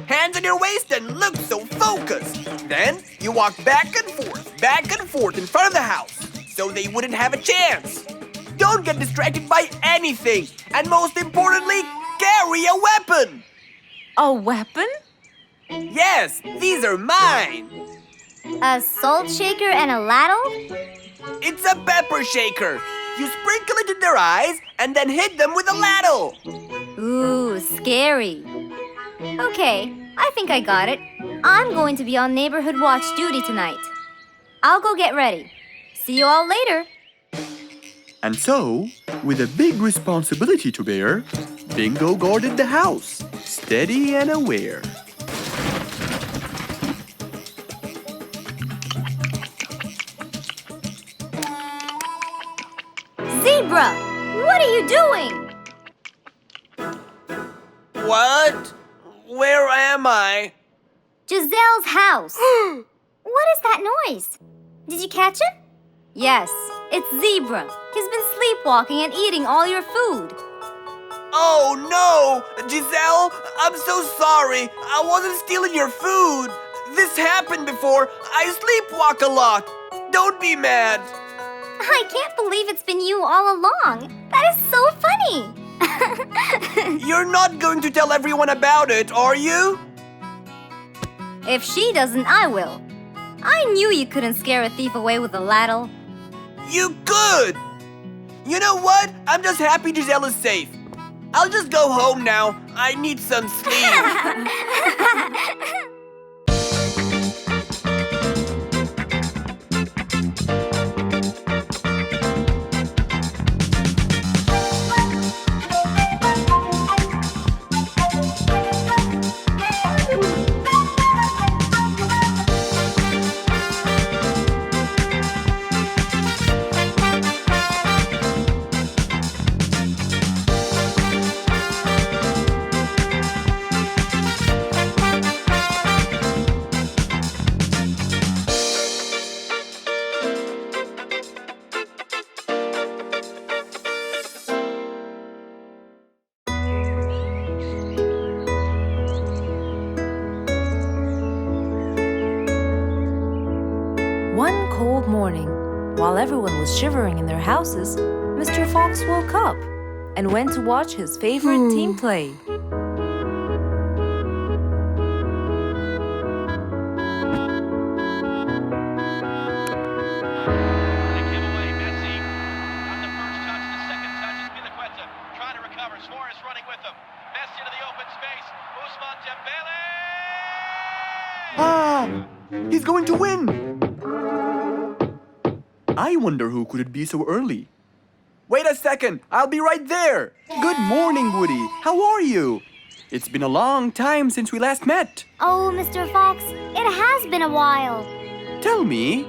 hands on your waist, and look so focused. Then, you walk back and forth in front of the house, so they wouldn't have a chance. Don't get distracted by anything, and most importantly, carry a weapon. A weapon? Yes, these are mine. A salt shaker and a ladle? It's a pepper shaker. You sprinkle it in their eyes and then hit them with a ladle. Ooh, scary. Okay, I think I got it. I'm going to be on neighborhood watch duty tonight. I'll go get ready. See you all later. And so, with a big responsibility to bear, Bingo guarded the house, steady and aware. Zebra, what are you doing? What? Where am I? Giselle's house. What is that noise? Did you catch it? Yes, it's Zebra. He's been sleepwalking and eating all your food. Oh no! Giselle, I'm so sorry. I wasn't stealing your food. This happened before. I sleepwalk a lot. Don't be mad. I can't believe it's been you all along. That is so funny. You're not going to tell everyone about it, are you? If she doesn't, I will. I knew you couldn't scare a thief away with a ladle. You could! You know what? I'm just happy Giselle is safe. I'll just go home now. I need some sleep. While everyone was shivering in their houses, Mr. Fox woke up and went to watch his favorite team play. He's going to win! I wonder who could it be so early? Wait a second! I'll be right there! Good morning, Woody! How are you? It's been a long time since we last met. Oh, Mr. Fox, it has been a while. Tell me,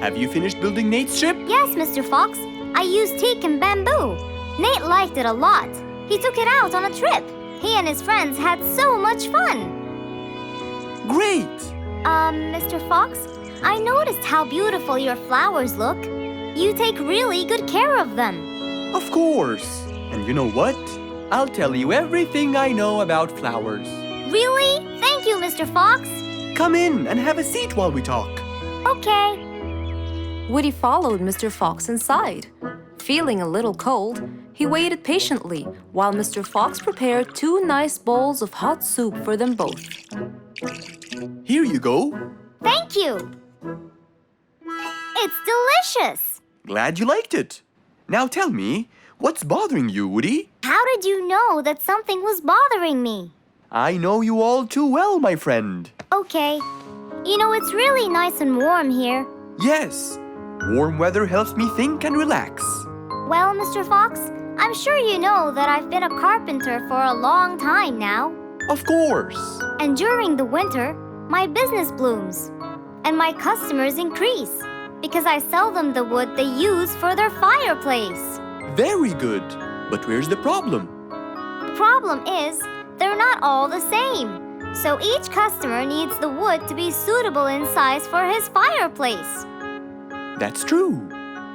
have you finished building Nate's ship? Yes, Mr. Fox. I used teak and bamboo. Nate liked it a lot. He took it out on a trip. He and his friends had so much fun. Great! Mr. Fox, I noticed how beautiful your flowers look. You take really good care of them. Of course. And you know what? I'll tell you everything I know about flowers. Really? Thank you, Mr. Fox. Come in and have a seat while we talk. Okay. Woody followed Mr. Fox inside. Feeling a little cold, he waited patiently while Mr. Fox prepared 2 nice bowls of hot soup for them both. Here you go. Thank you. It's delicious. Glad you liked it. Now tell me, what's bothering you, Woody? How did you know that something was bothering me? I know you all too well, my friend. Okay. You know, it's really nice and warm here. Yes, warm weather helps me think and relax. Well, Mr. Fox, I'm sure you know that I've been a carpenter for a long time now. Of course. And during the winter, my business blooms. And my customers increase because I sell them the wood they use for their fireplace. Very good. But where's the problem? The problem is, they're not all the same. So each customer needs the wood to be suitable in size for his fireplace. That's true.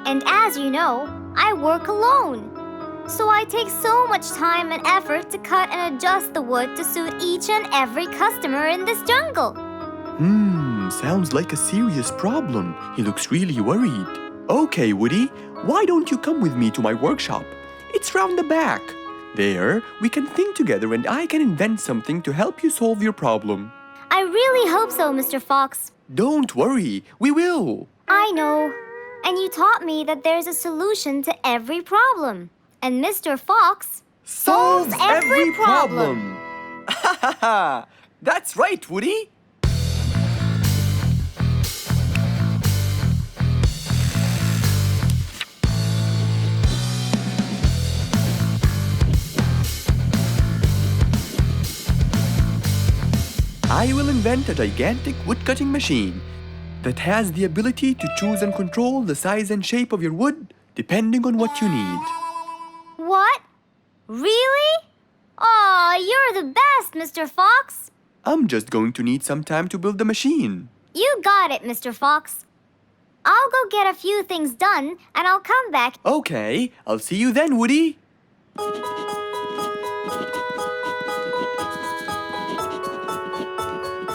And as you know, I work alone. So I take so much time and effort to cut and adjust the wood to suit each and every customer in this jungle. Sounds like a serious problem. He looks really worried. Okay, Woody, why don't you come with me to my workshop? It's round the back. There, we can think together and I can invent something to help you solve your problem. I really hope so, Mr. Fox. Don't worry, we will. I know. And you taught me that there's a solution to every problem. And Mr. Fox solves every problem. Ha ha ha! That's right, Woody. I will invent a gigantic wood-cutting machine that has the ability to choose and control the size and shape of your wood depending on what you need. What? Really? Aw, you're the best, Mr. Fox. I'm just going to need some time to build the machine. You got it, Mr. Fox. I'll go get a few things done and I'll come back. Okay, I'll see you then, Woody.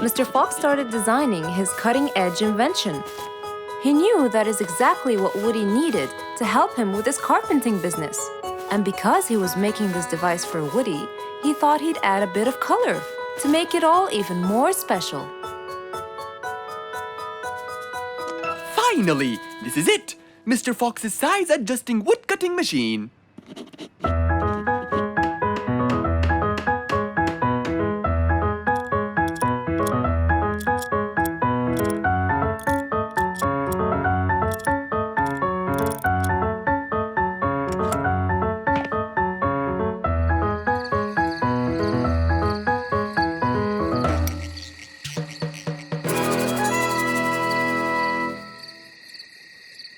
Mr. Fox started designing his cutting-edge invention. He knew that is exactly what Woody needed to help him with his carpenting business. And because he was making this device for Woody, he thought he'd add a bit of color to make it all even more special. Finally, this is it! Mr. Fox's size-adjusting wood-cutting machine.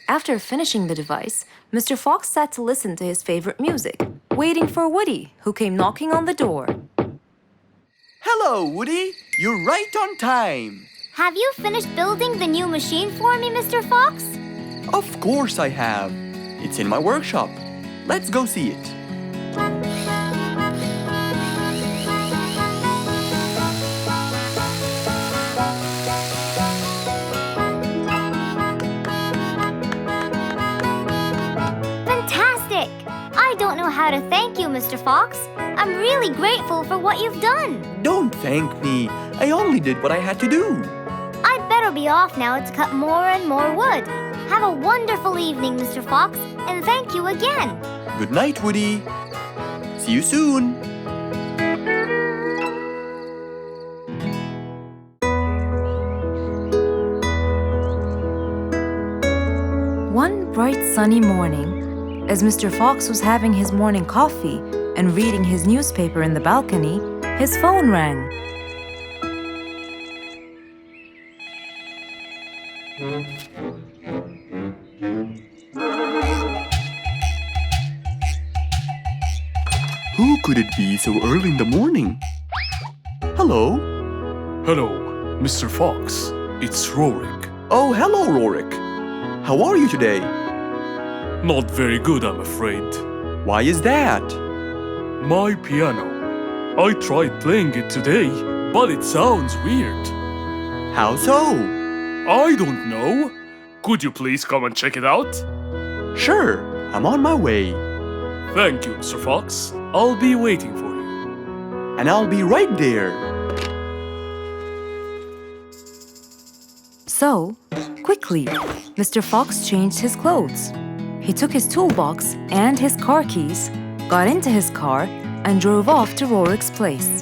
After finishing the device, Mr. Fox sat to listen to his favorite music, waiting for Woody, who came knocking on the door. Hello, Woody. You're right on time. Have you finished building the new machine for me, Mr. Fox? Of course I have. It's in my workshop. Let's go see it. I don't know how to thank you, Mr. Fox. I'm really grateful for what you've done. Don't thank me. I only did what I had to do. I'd better be off now to cut more and more wood. Have a wonderful evening, Mr. Fox, and thank you again. Good night, Woody. See you soon. One bright sunny morning, as Mr. Fox was having his morning coffee and reading his newspaper in the balcony, his phone rang. Who could it be so early in the morning? Hello? Hello, Mr. Fox. It's Rorik. Oh, hello, Rorik. How are you today? Not very good, I'm afraid. Why is that? My piano. I tried playing it today, but it sounds weird. How so? I don't know. Could you please come and check it out? Sure, I'm on my way. Thank you, Mr. Fox. I'll be waiting for you. And I'll be right there. So, quickly, Mr. Fox changed his clothes. He took his toolbox and his car keys, got into his car, and drove off to Rorik's place.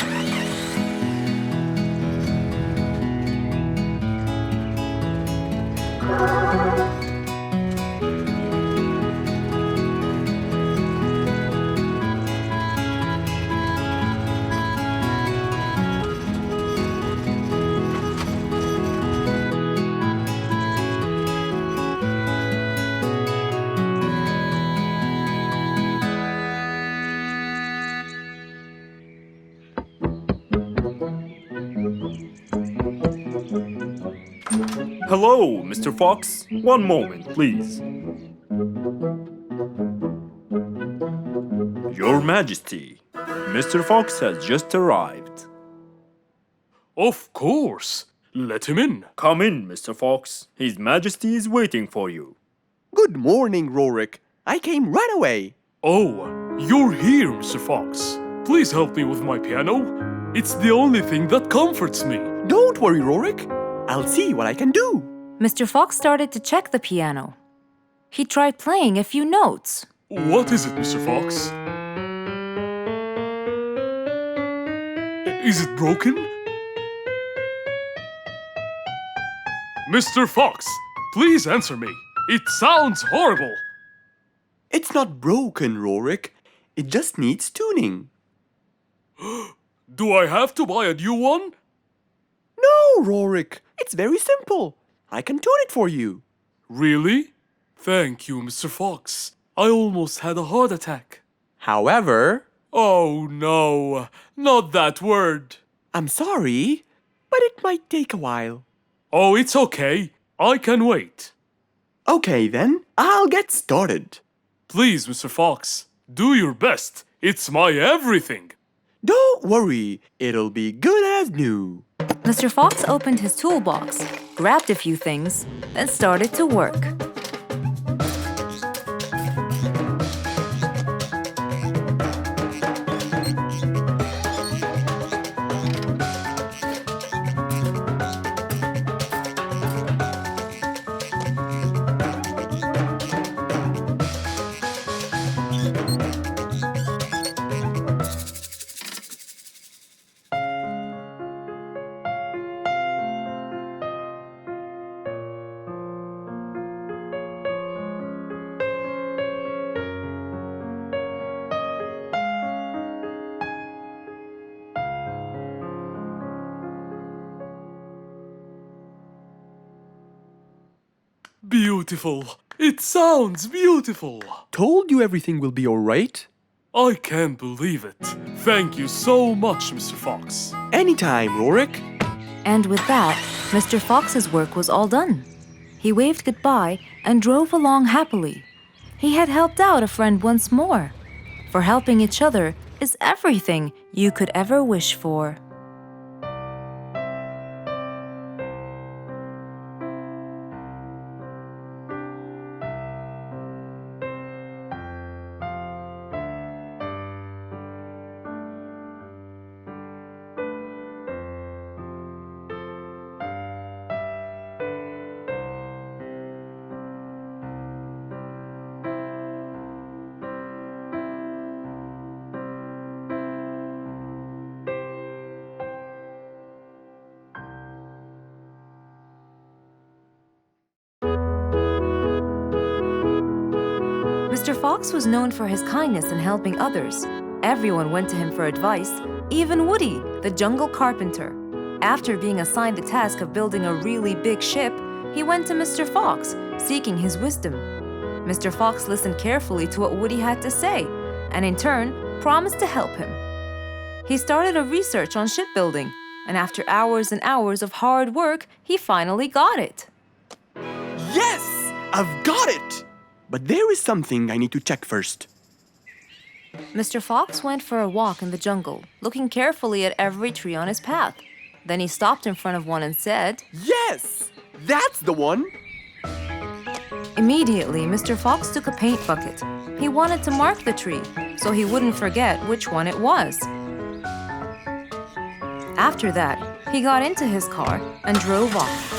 Hello, Mr. Fox. One moment, please. Your Majesty, Mr. Fox has just arrived. Of course. Let him in. Come in, Mr. Fox. His Majesty is waiting for you. Good morning, Rorik. I came right away. Oh, you're here, Mr. Fox. Please help me with my piano. It's the only thing that comforts me. Don't worry, Rorik. I'll see what I can do. Mr. Fox started to check the piano. He tried playing a few notes. What is it, Mr. Fox? Is it broken? Mr. Fox, please answer me. It sounds horrible. It's not broken, Rorik. It just needs tuning. Do I have to buy a new one? No, Rorik. It's very simple. I can tune it for you. Really? Thank you, Mr. Fox. I almost had a heart attack. However, Oh no, not that word. I'm sorry, but it might take a while. Oh, it's okay. I can wait. Okay, then, I'll get started. Please, Mr. Fox, do your best. It's my everything. Don't worry, it'll be good as new. Mr. Fox opened his toolbox, grabbed a few things, then started to work. Beautiful. It sounds beautiful. Told you everything will be alright. I can't believe it. Thank you so much, Mr. Fox. Anytime, Rorik. And with that, Mr. Fox's work was all done. He waved goodbye and drove along happily. He had helped out a friend once more. For helping each other is everything you could ever wish for. Mr. Fox was known for his kindness and helping others. Everyone went to him for advice, even Woody, the jungle carpenter. After being assigned the task of building a really big ship, he went to Mr. Fox, seeking his wisdom. Mr. Fox listened carefully to what Woody had to say, and in turn, promised to help him. He started a research on shipbuilding, and after hours and hours of hard work, he finally got it. Yes! I've got it! But there is something I need to check first. Mr. Fox went for a walk in the jungle, looking carefully at every tree on his path. Then he stopped in front of one and said, Yes! That's the one! Immediately, Mr. Fox took a paint bucket. He wanted to mark the tree, so he wouldn't forget which one it was. After that, he got into his car and drove off.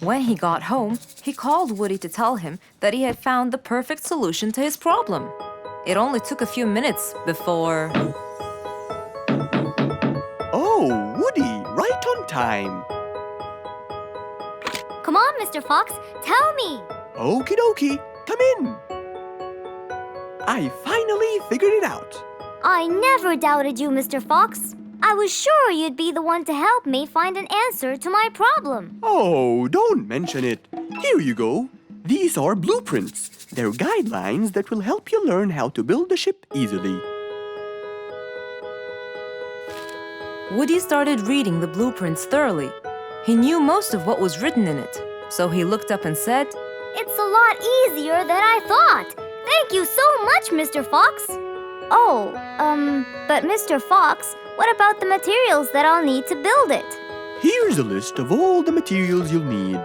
When he got home, he called Woody to tell him that he had found the perfect solution to his problem. It only took a few minutes before... Oh, Woody, right on time. Come on, Mr. Fox, tell me. Okie dokie, come in. I finally figured it out. I never doubted you, Mr. Fox. I was sure you'd be the one to help me find an answer to my problem. Oh, don't mention it. Here you go. These are blueprints. They're guidelines that will help you learn how to build a ship easily. Woody started reading the blueprints thoroughly. He knew most of what was written in it, so he looked up and said, It's a lot easier than I thought. Thank you so much, Mr. Fox. Oh, but Mr. Fox, what about the materials that I'll need to build it? Here's a list of all the materials you'll need.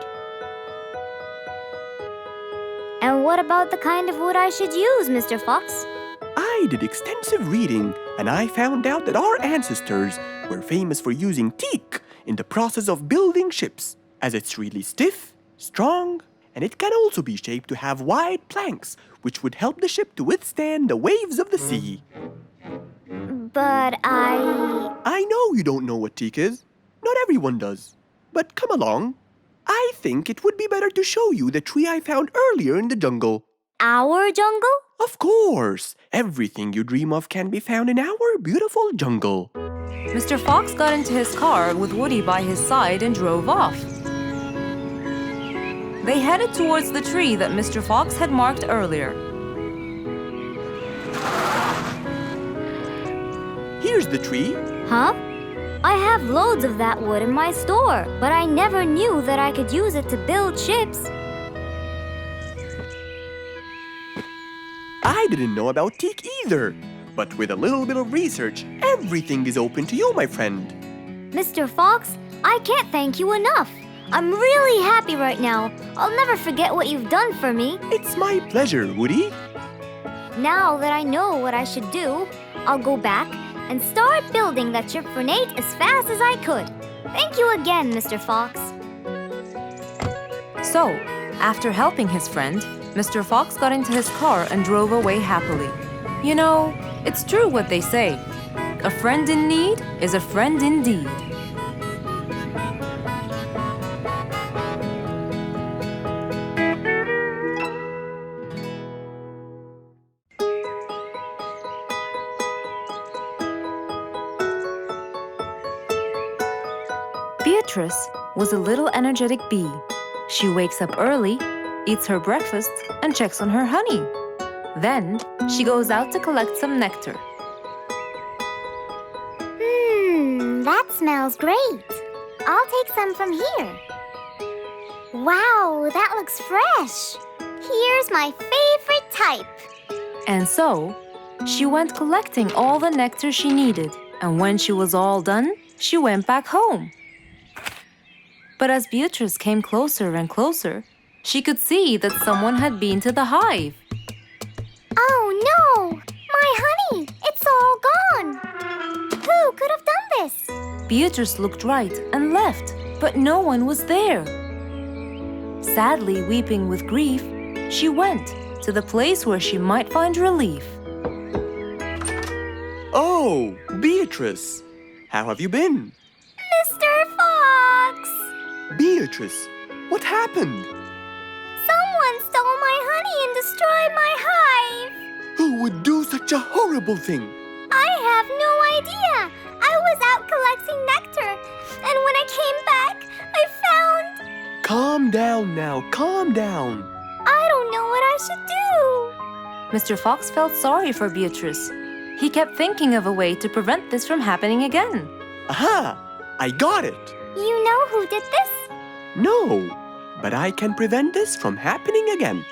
And what about the kind of wood I should use, Mr. Fox? I did extensive reading, and I found out that our ancestors were famous for using teak in the process of building ships, as it's really stiff, strong, and it can also be shaped to have wide planks, which would help the ship to withstand the waves of the sea. But I know you don't know what teak is. Not everyone does. But come along. I think it would be better to show you the tree I found earlier in the jungle. Our jungle? Of course! Everything you dream of can be found in our beautiful jungle. Mr. Fox got into his car with Woody by his side and drove off. They headed towards the tree that Mr. Fox had marked earlier. Here's the tree. Huh? I have loads of that wood in my store, but I never knew that I could use it to build ships. I didn't know about teak either. But with a little bit of research, everything is open to you, my friend. Mr. Fox, I can't thank you enough. I'm really happy right now. I'll never forget what you've done for me. It's my pleasure, Woody. Now that I know what I should do, I'll go back and start building that ship for Nate as fast as I could. Thank you again, Mr. Fox. So, after helping his friend, Mr. Fox got into his car and drove away happily. You know, it's true what they say. A friend in need is a friend indeed. Beatrice was a little energetic bee. She wakes up early, eats her breakfast, and checks on her honey. Then, she goes out to collect some nectar. That smells great. I'll take some from here. Wow, that looks fresh. Here's my favorite type. And so, she went collecting all the nectar she needed, and when she was all done, she went back home. But as Beatrice came closer and closer, she could see that someone had been to the hive. Oh no! My honey! It's all gone! Who could have done this? Beatrice looked right and left, but no one was there. Sadly weeping with grief, she went to the place where she might find relief. Oh, Beatrice. How have you been? Mr. Fox! Beatrice, what happened? Someone stole my honey and destroyed my hive. Who would do such a horrible thing? I have no idea. I was out collecting nectar, and when I came back, I found... Calm down now, calm down. I don't know what I should do. Mr. Fox felt sorry for Beatrice. He kept thinking of a way to prevent this from happening again. Aha! I got it. You know who did this? No, but I can prevent this from happening again.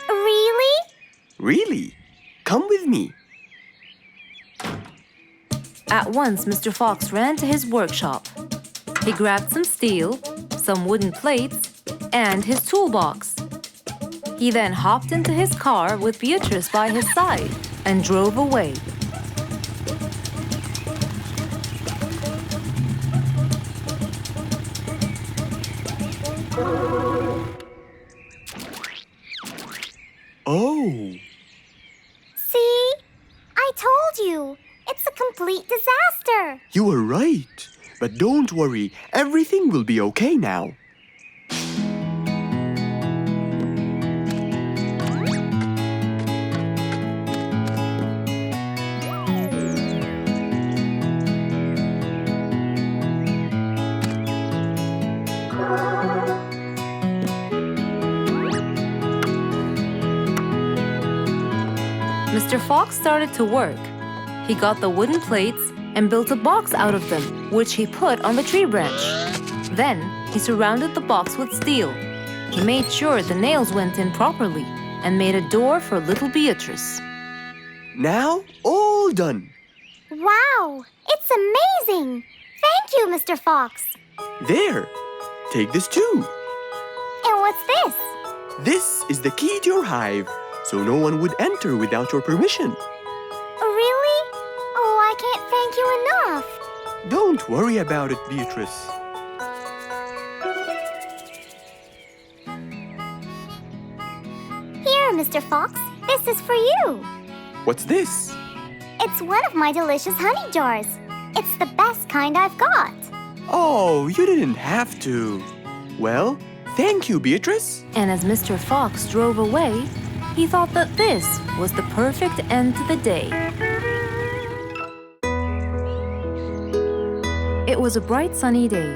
Really? Really? Come with me. At once, Mr. Fox ran to his workshop. He grabbed some steel, some wooden plates, and his toolbox. He then hopped into his car with Beatrice by his side and drove away. Oh, See? I told you. It's a complete disaster. you were right. But don't worry, everything will be okay now. Mr. Fox started to work. He got the wooden plates and built a box out of them, which he put on the tree branch. Then, he surrounded the box with steel. He made sure the nails went in properly and made a door for little Beatrice. Now, all done. Wow, it's amazing. Thank you, Mr. Fox. There, take this too. And what's this? This is the key to your hive, so no one would enter without your permission. Really? Oh, I can't thank you enough. Don't worry about it, Beatrice. Here, Mr. Fox, this is for you. What's this? It's one of my delicious honey jars. It's the best kind I've got. Oh, you didn't have to. Well, thank you, Beatrice. And as Mr. Fox drove away, he thought that this was the perfect end to the day. It was a bright sunny day.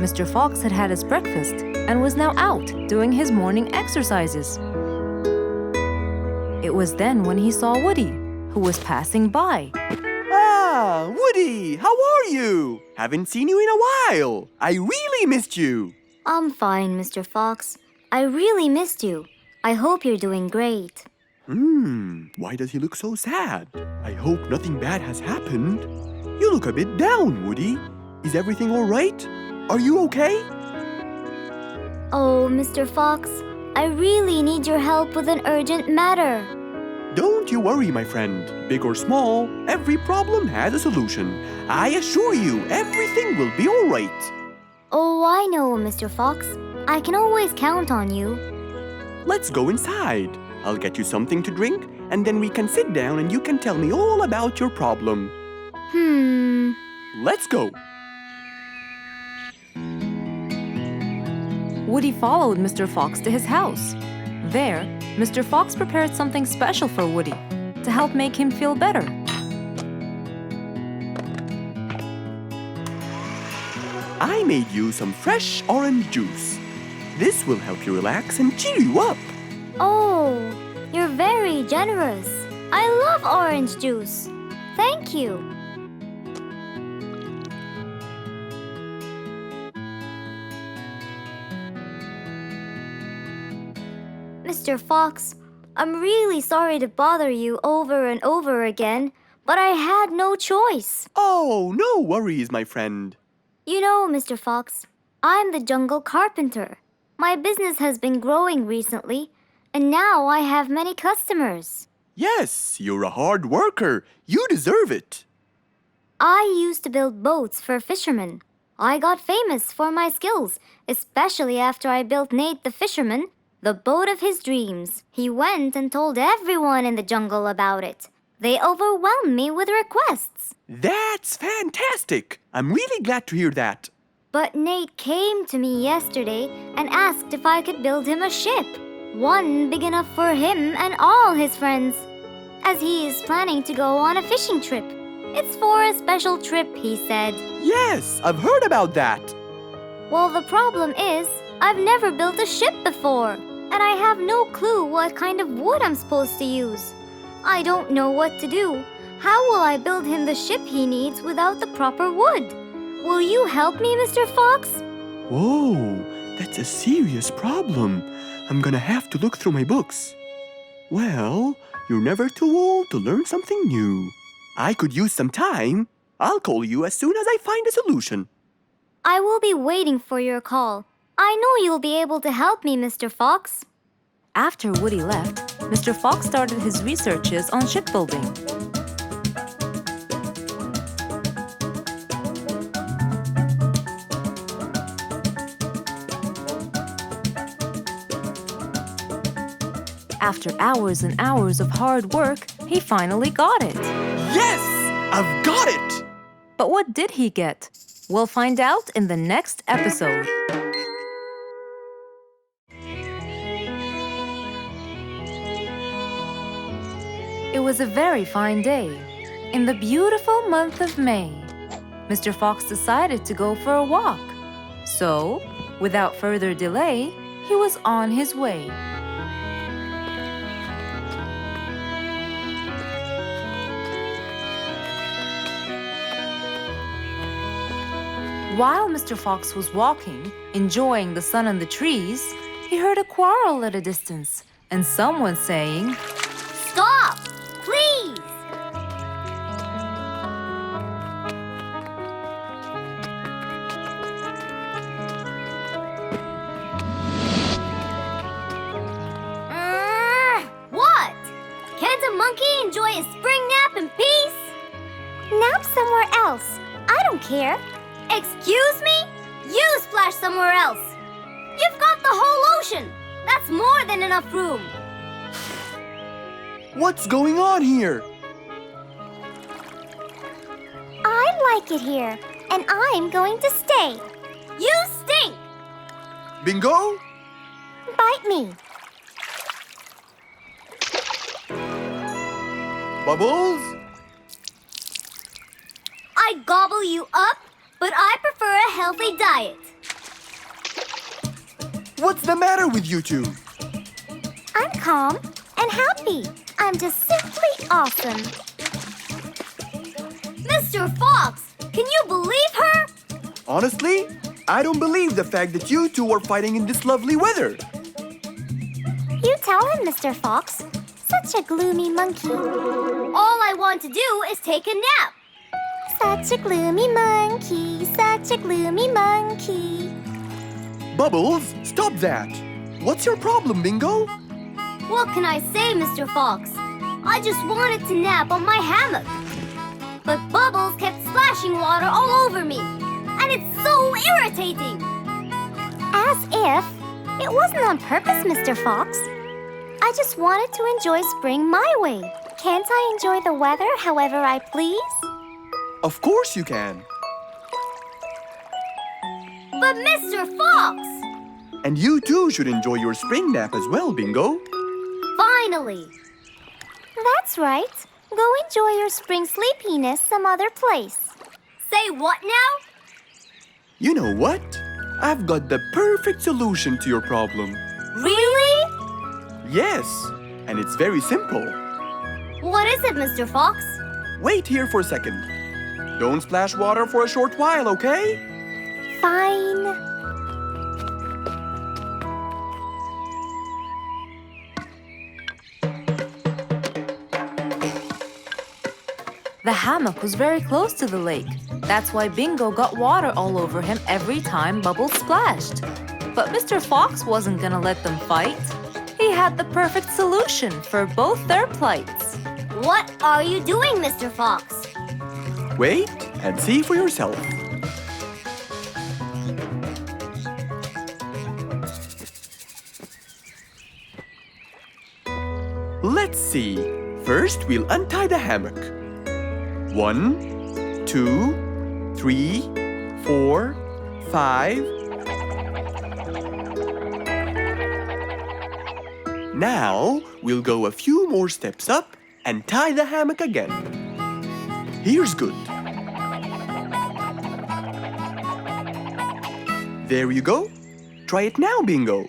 Mr. Fox had had his breakfast and was now out doing his morning exercises. It was then when he saw Woody, who was passing by. Ah, Woody, how are you? Haven't seen you in a while. I really missed you. I'm fine, Mr. Fox. I really missed you. I hope you're doing great. Why does he look so sad? I hope nothing bad has happened. You look a bit down, Woody. Is everything all right? Are you okay? Oh, Mr. Fox, I really need your help with an urgent matter. Don't you worry, my friend. Big or small, every problem has a solution. I assure you, everything will be all right. Oh, I know, Mr. Fox. I can always count on you. Let's go inside. I'll get you something to drink, and then we can sit down and you can tell me all about your problem. Let's go. Woody followed Mr. Fox to his house. There, Mr. Fox prepared something special for Woody to help make him feel better. I made you some fresh orange juice. This will help you relax and cheer you up. Oh, you're very generous. I love orange juice. Thank you. Mr. Fox, I'm really sorry to bother you over and over again, but I had no choice. Oh, no worries, my friend. You know, Mr. Fox, I'm the jungle carpenter. My business has been growing recently, and now I have many customers. Yes, you're a hard worker. You deserve it. I used to build boats for fishermen. I got famous for my skills, especially after I built Nate the fisherman the boat of his dreams. He went and told everyone in the jungle about it. They overwhelmed me with requests. That's fantastic. I'm really glad to hear that. But Nate came to me yesterday and asked if I could build him a ship. One big enough for him and all his friends, as he is planning to go on a fishing trip. It's for a special trip, he said. Yes, I've heard about that. Well, the problem is, I've never built a ship before, and I have no clue what kind of wood I'm supposed to use. I don't know what to do. How will I build him the ship he needs without the proper wood? Will you help me, Mr. Fox? Whoa, that's a serious problem. I'm gonna have to look through my books. Well, you're never too old to learn something new. I could use some time. I'll call you as soon as I find a solution. I will be waiting for your call. I know you'll be able to help me, Mr. Fox. After Woody left, Mr. Fox started his researches on shipbuilding. After hours and hours of hard work, he finally got it. Yes! I've got it! But what did he get? We'll find out in the next episode. It was a very fine day, in the beautiful month of May. Mr. Fox decided to go for a walk. So, without further delay, he was on his way. While Mr. Fox was walking, enjoying the sun and the trees, he heard a quarrel at a distance and someone saying, Stop! Please! What? Can't a monkey enjoy a spring nap in peace? Nap somewhere else. I don't care. Excuse me? You splash somewhere else. You've got the whole ocean. That's more than enough room. What's going on here? I like it here, and I'm going to stay. You stink! Bingo? Bite me. Bubbles? I gobble you up, but I prefer a healthy diet. What's the matter with you two? I'm calm and happy. I'm just simply awesome. Mr. Fox, can you believe her? Honestly, I don't believe the fact that you two are fighting in this lovely weather. You tell him, Mr. Fox. Such a gloomy monkey. All I want to do is take a nap. Such a gloomy monkey, such a gloomy monkey. Bubbles, stop that. What's your problem, Bingo? What can I say, Mr. Fox? I just wanted to nap on my hammock. But Bubbles kept splashing water all over me. And it's so irritating. As if it wasn't on purpose, Mr. Fox. I just wanted to enjoy spring my way. Can't I enjoy the weather however I please? Of course you can. But Mr. Fox! And you too should enjoy your spring nap as well, Bingo. Finally! That's right. Go enjoy your spring sleepiness some other place. Say what now? You know what? I've got the perfect solution to your problem. Really? Yes, and it's very simple. What is it, Mr. Fox? Wait here for a second. Don't splash water for a short while, okay? Fine. The hammock was very close to the lake. That's why Bingo got water all over him every time Bubbles splashed. But Mr. Fox wasn't gonna let them fight. He had the perfect solution for both their plights. What are you doing, Mr. Fox? Wait and see for yourself. Let's see. First, we'll untie the hammock. 1, 2, 3, 4, 5. Now, we'll go a few more steps up and tie the hammock again. Here's good. There you go. Try it now, Bingo.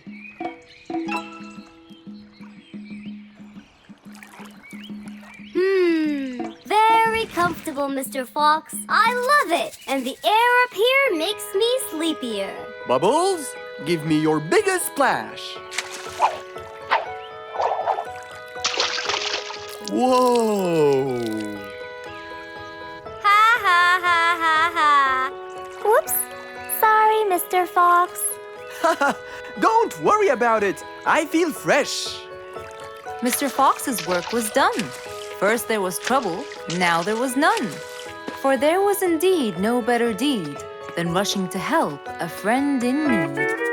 Very comfortable, Mr. Fox. I love it. And the air up here makes me sleepier. Bubbles, give me your biggest splash. Whoa! Ha ha ha ha ha. Whoops. Sorry, Mr. Fox. Don't worry about it. I feel fresh. Mr. Fox's work was done. First there was trouble, now there was none. For there was indeed no better deed than rushing to help a friend in need.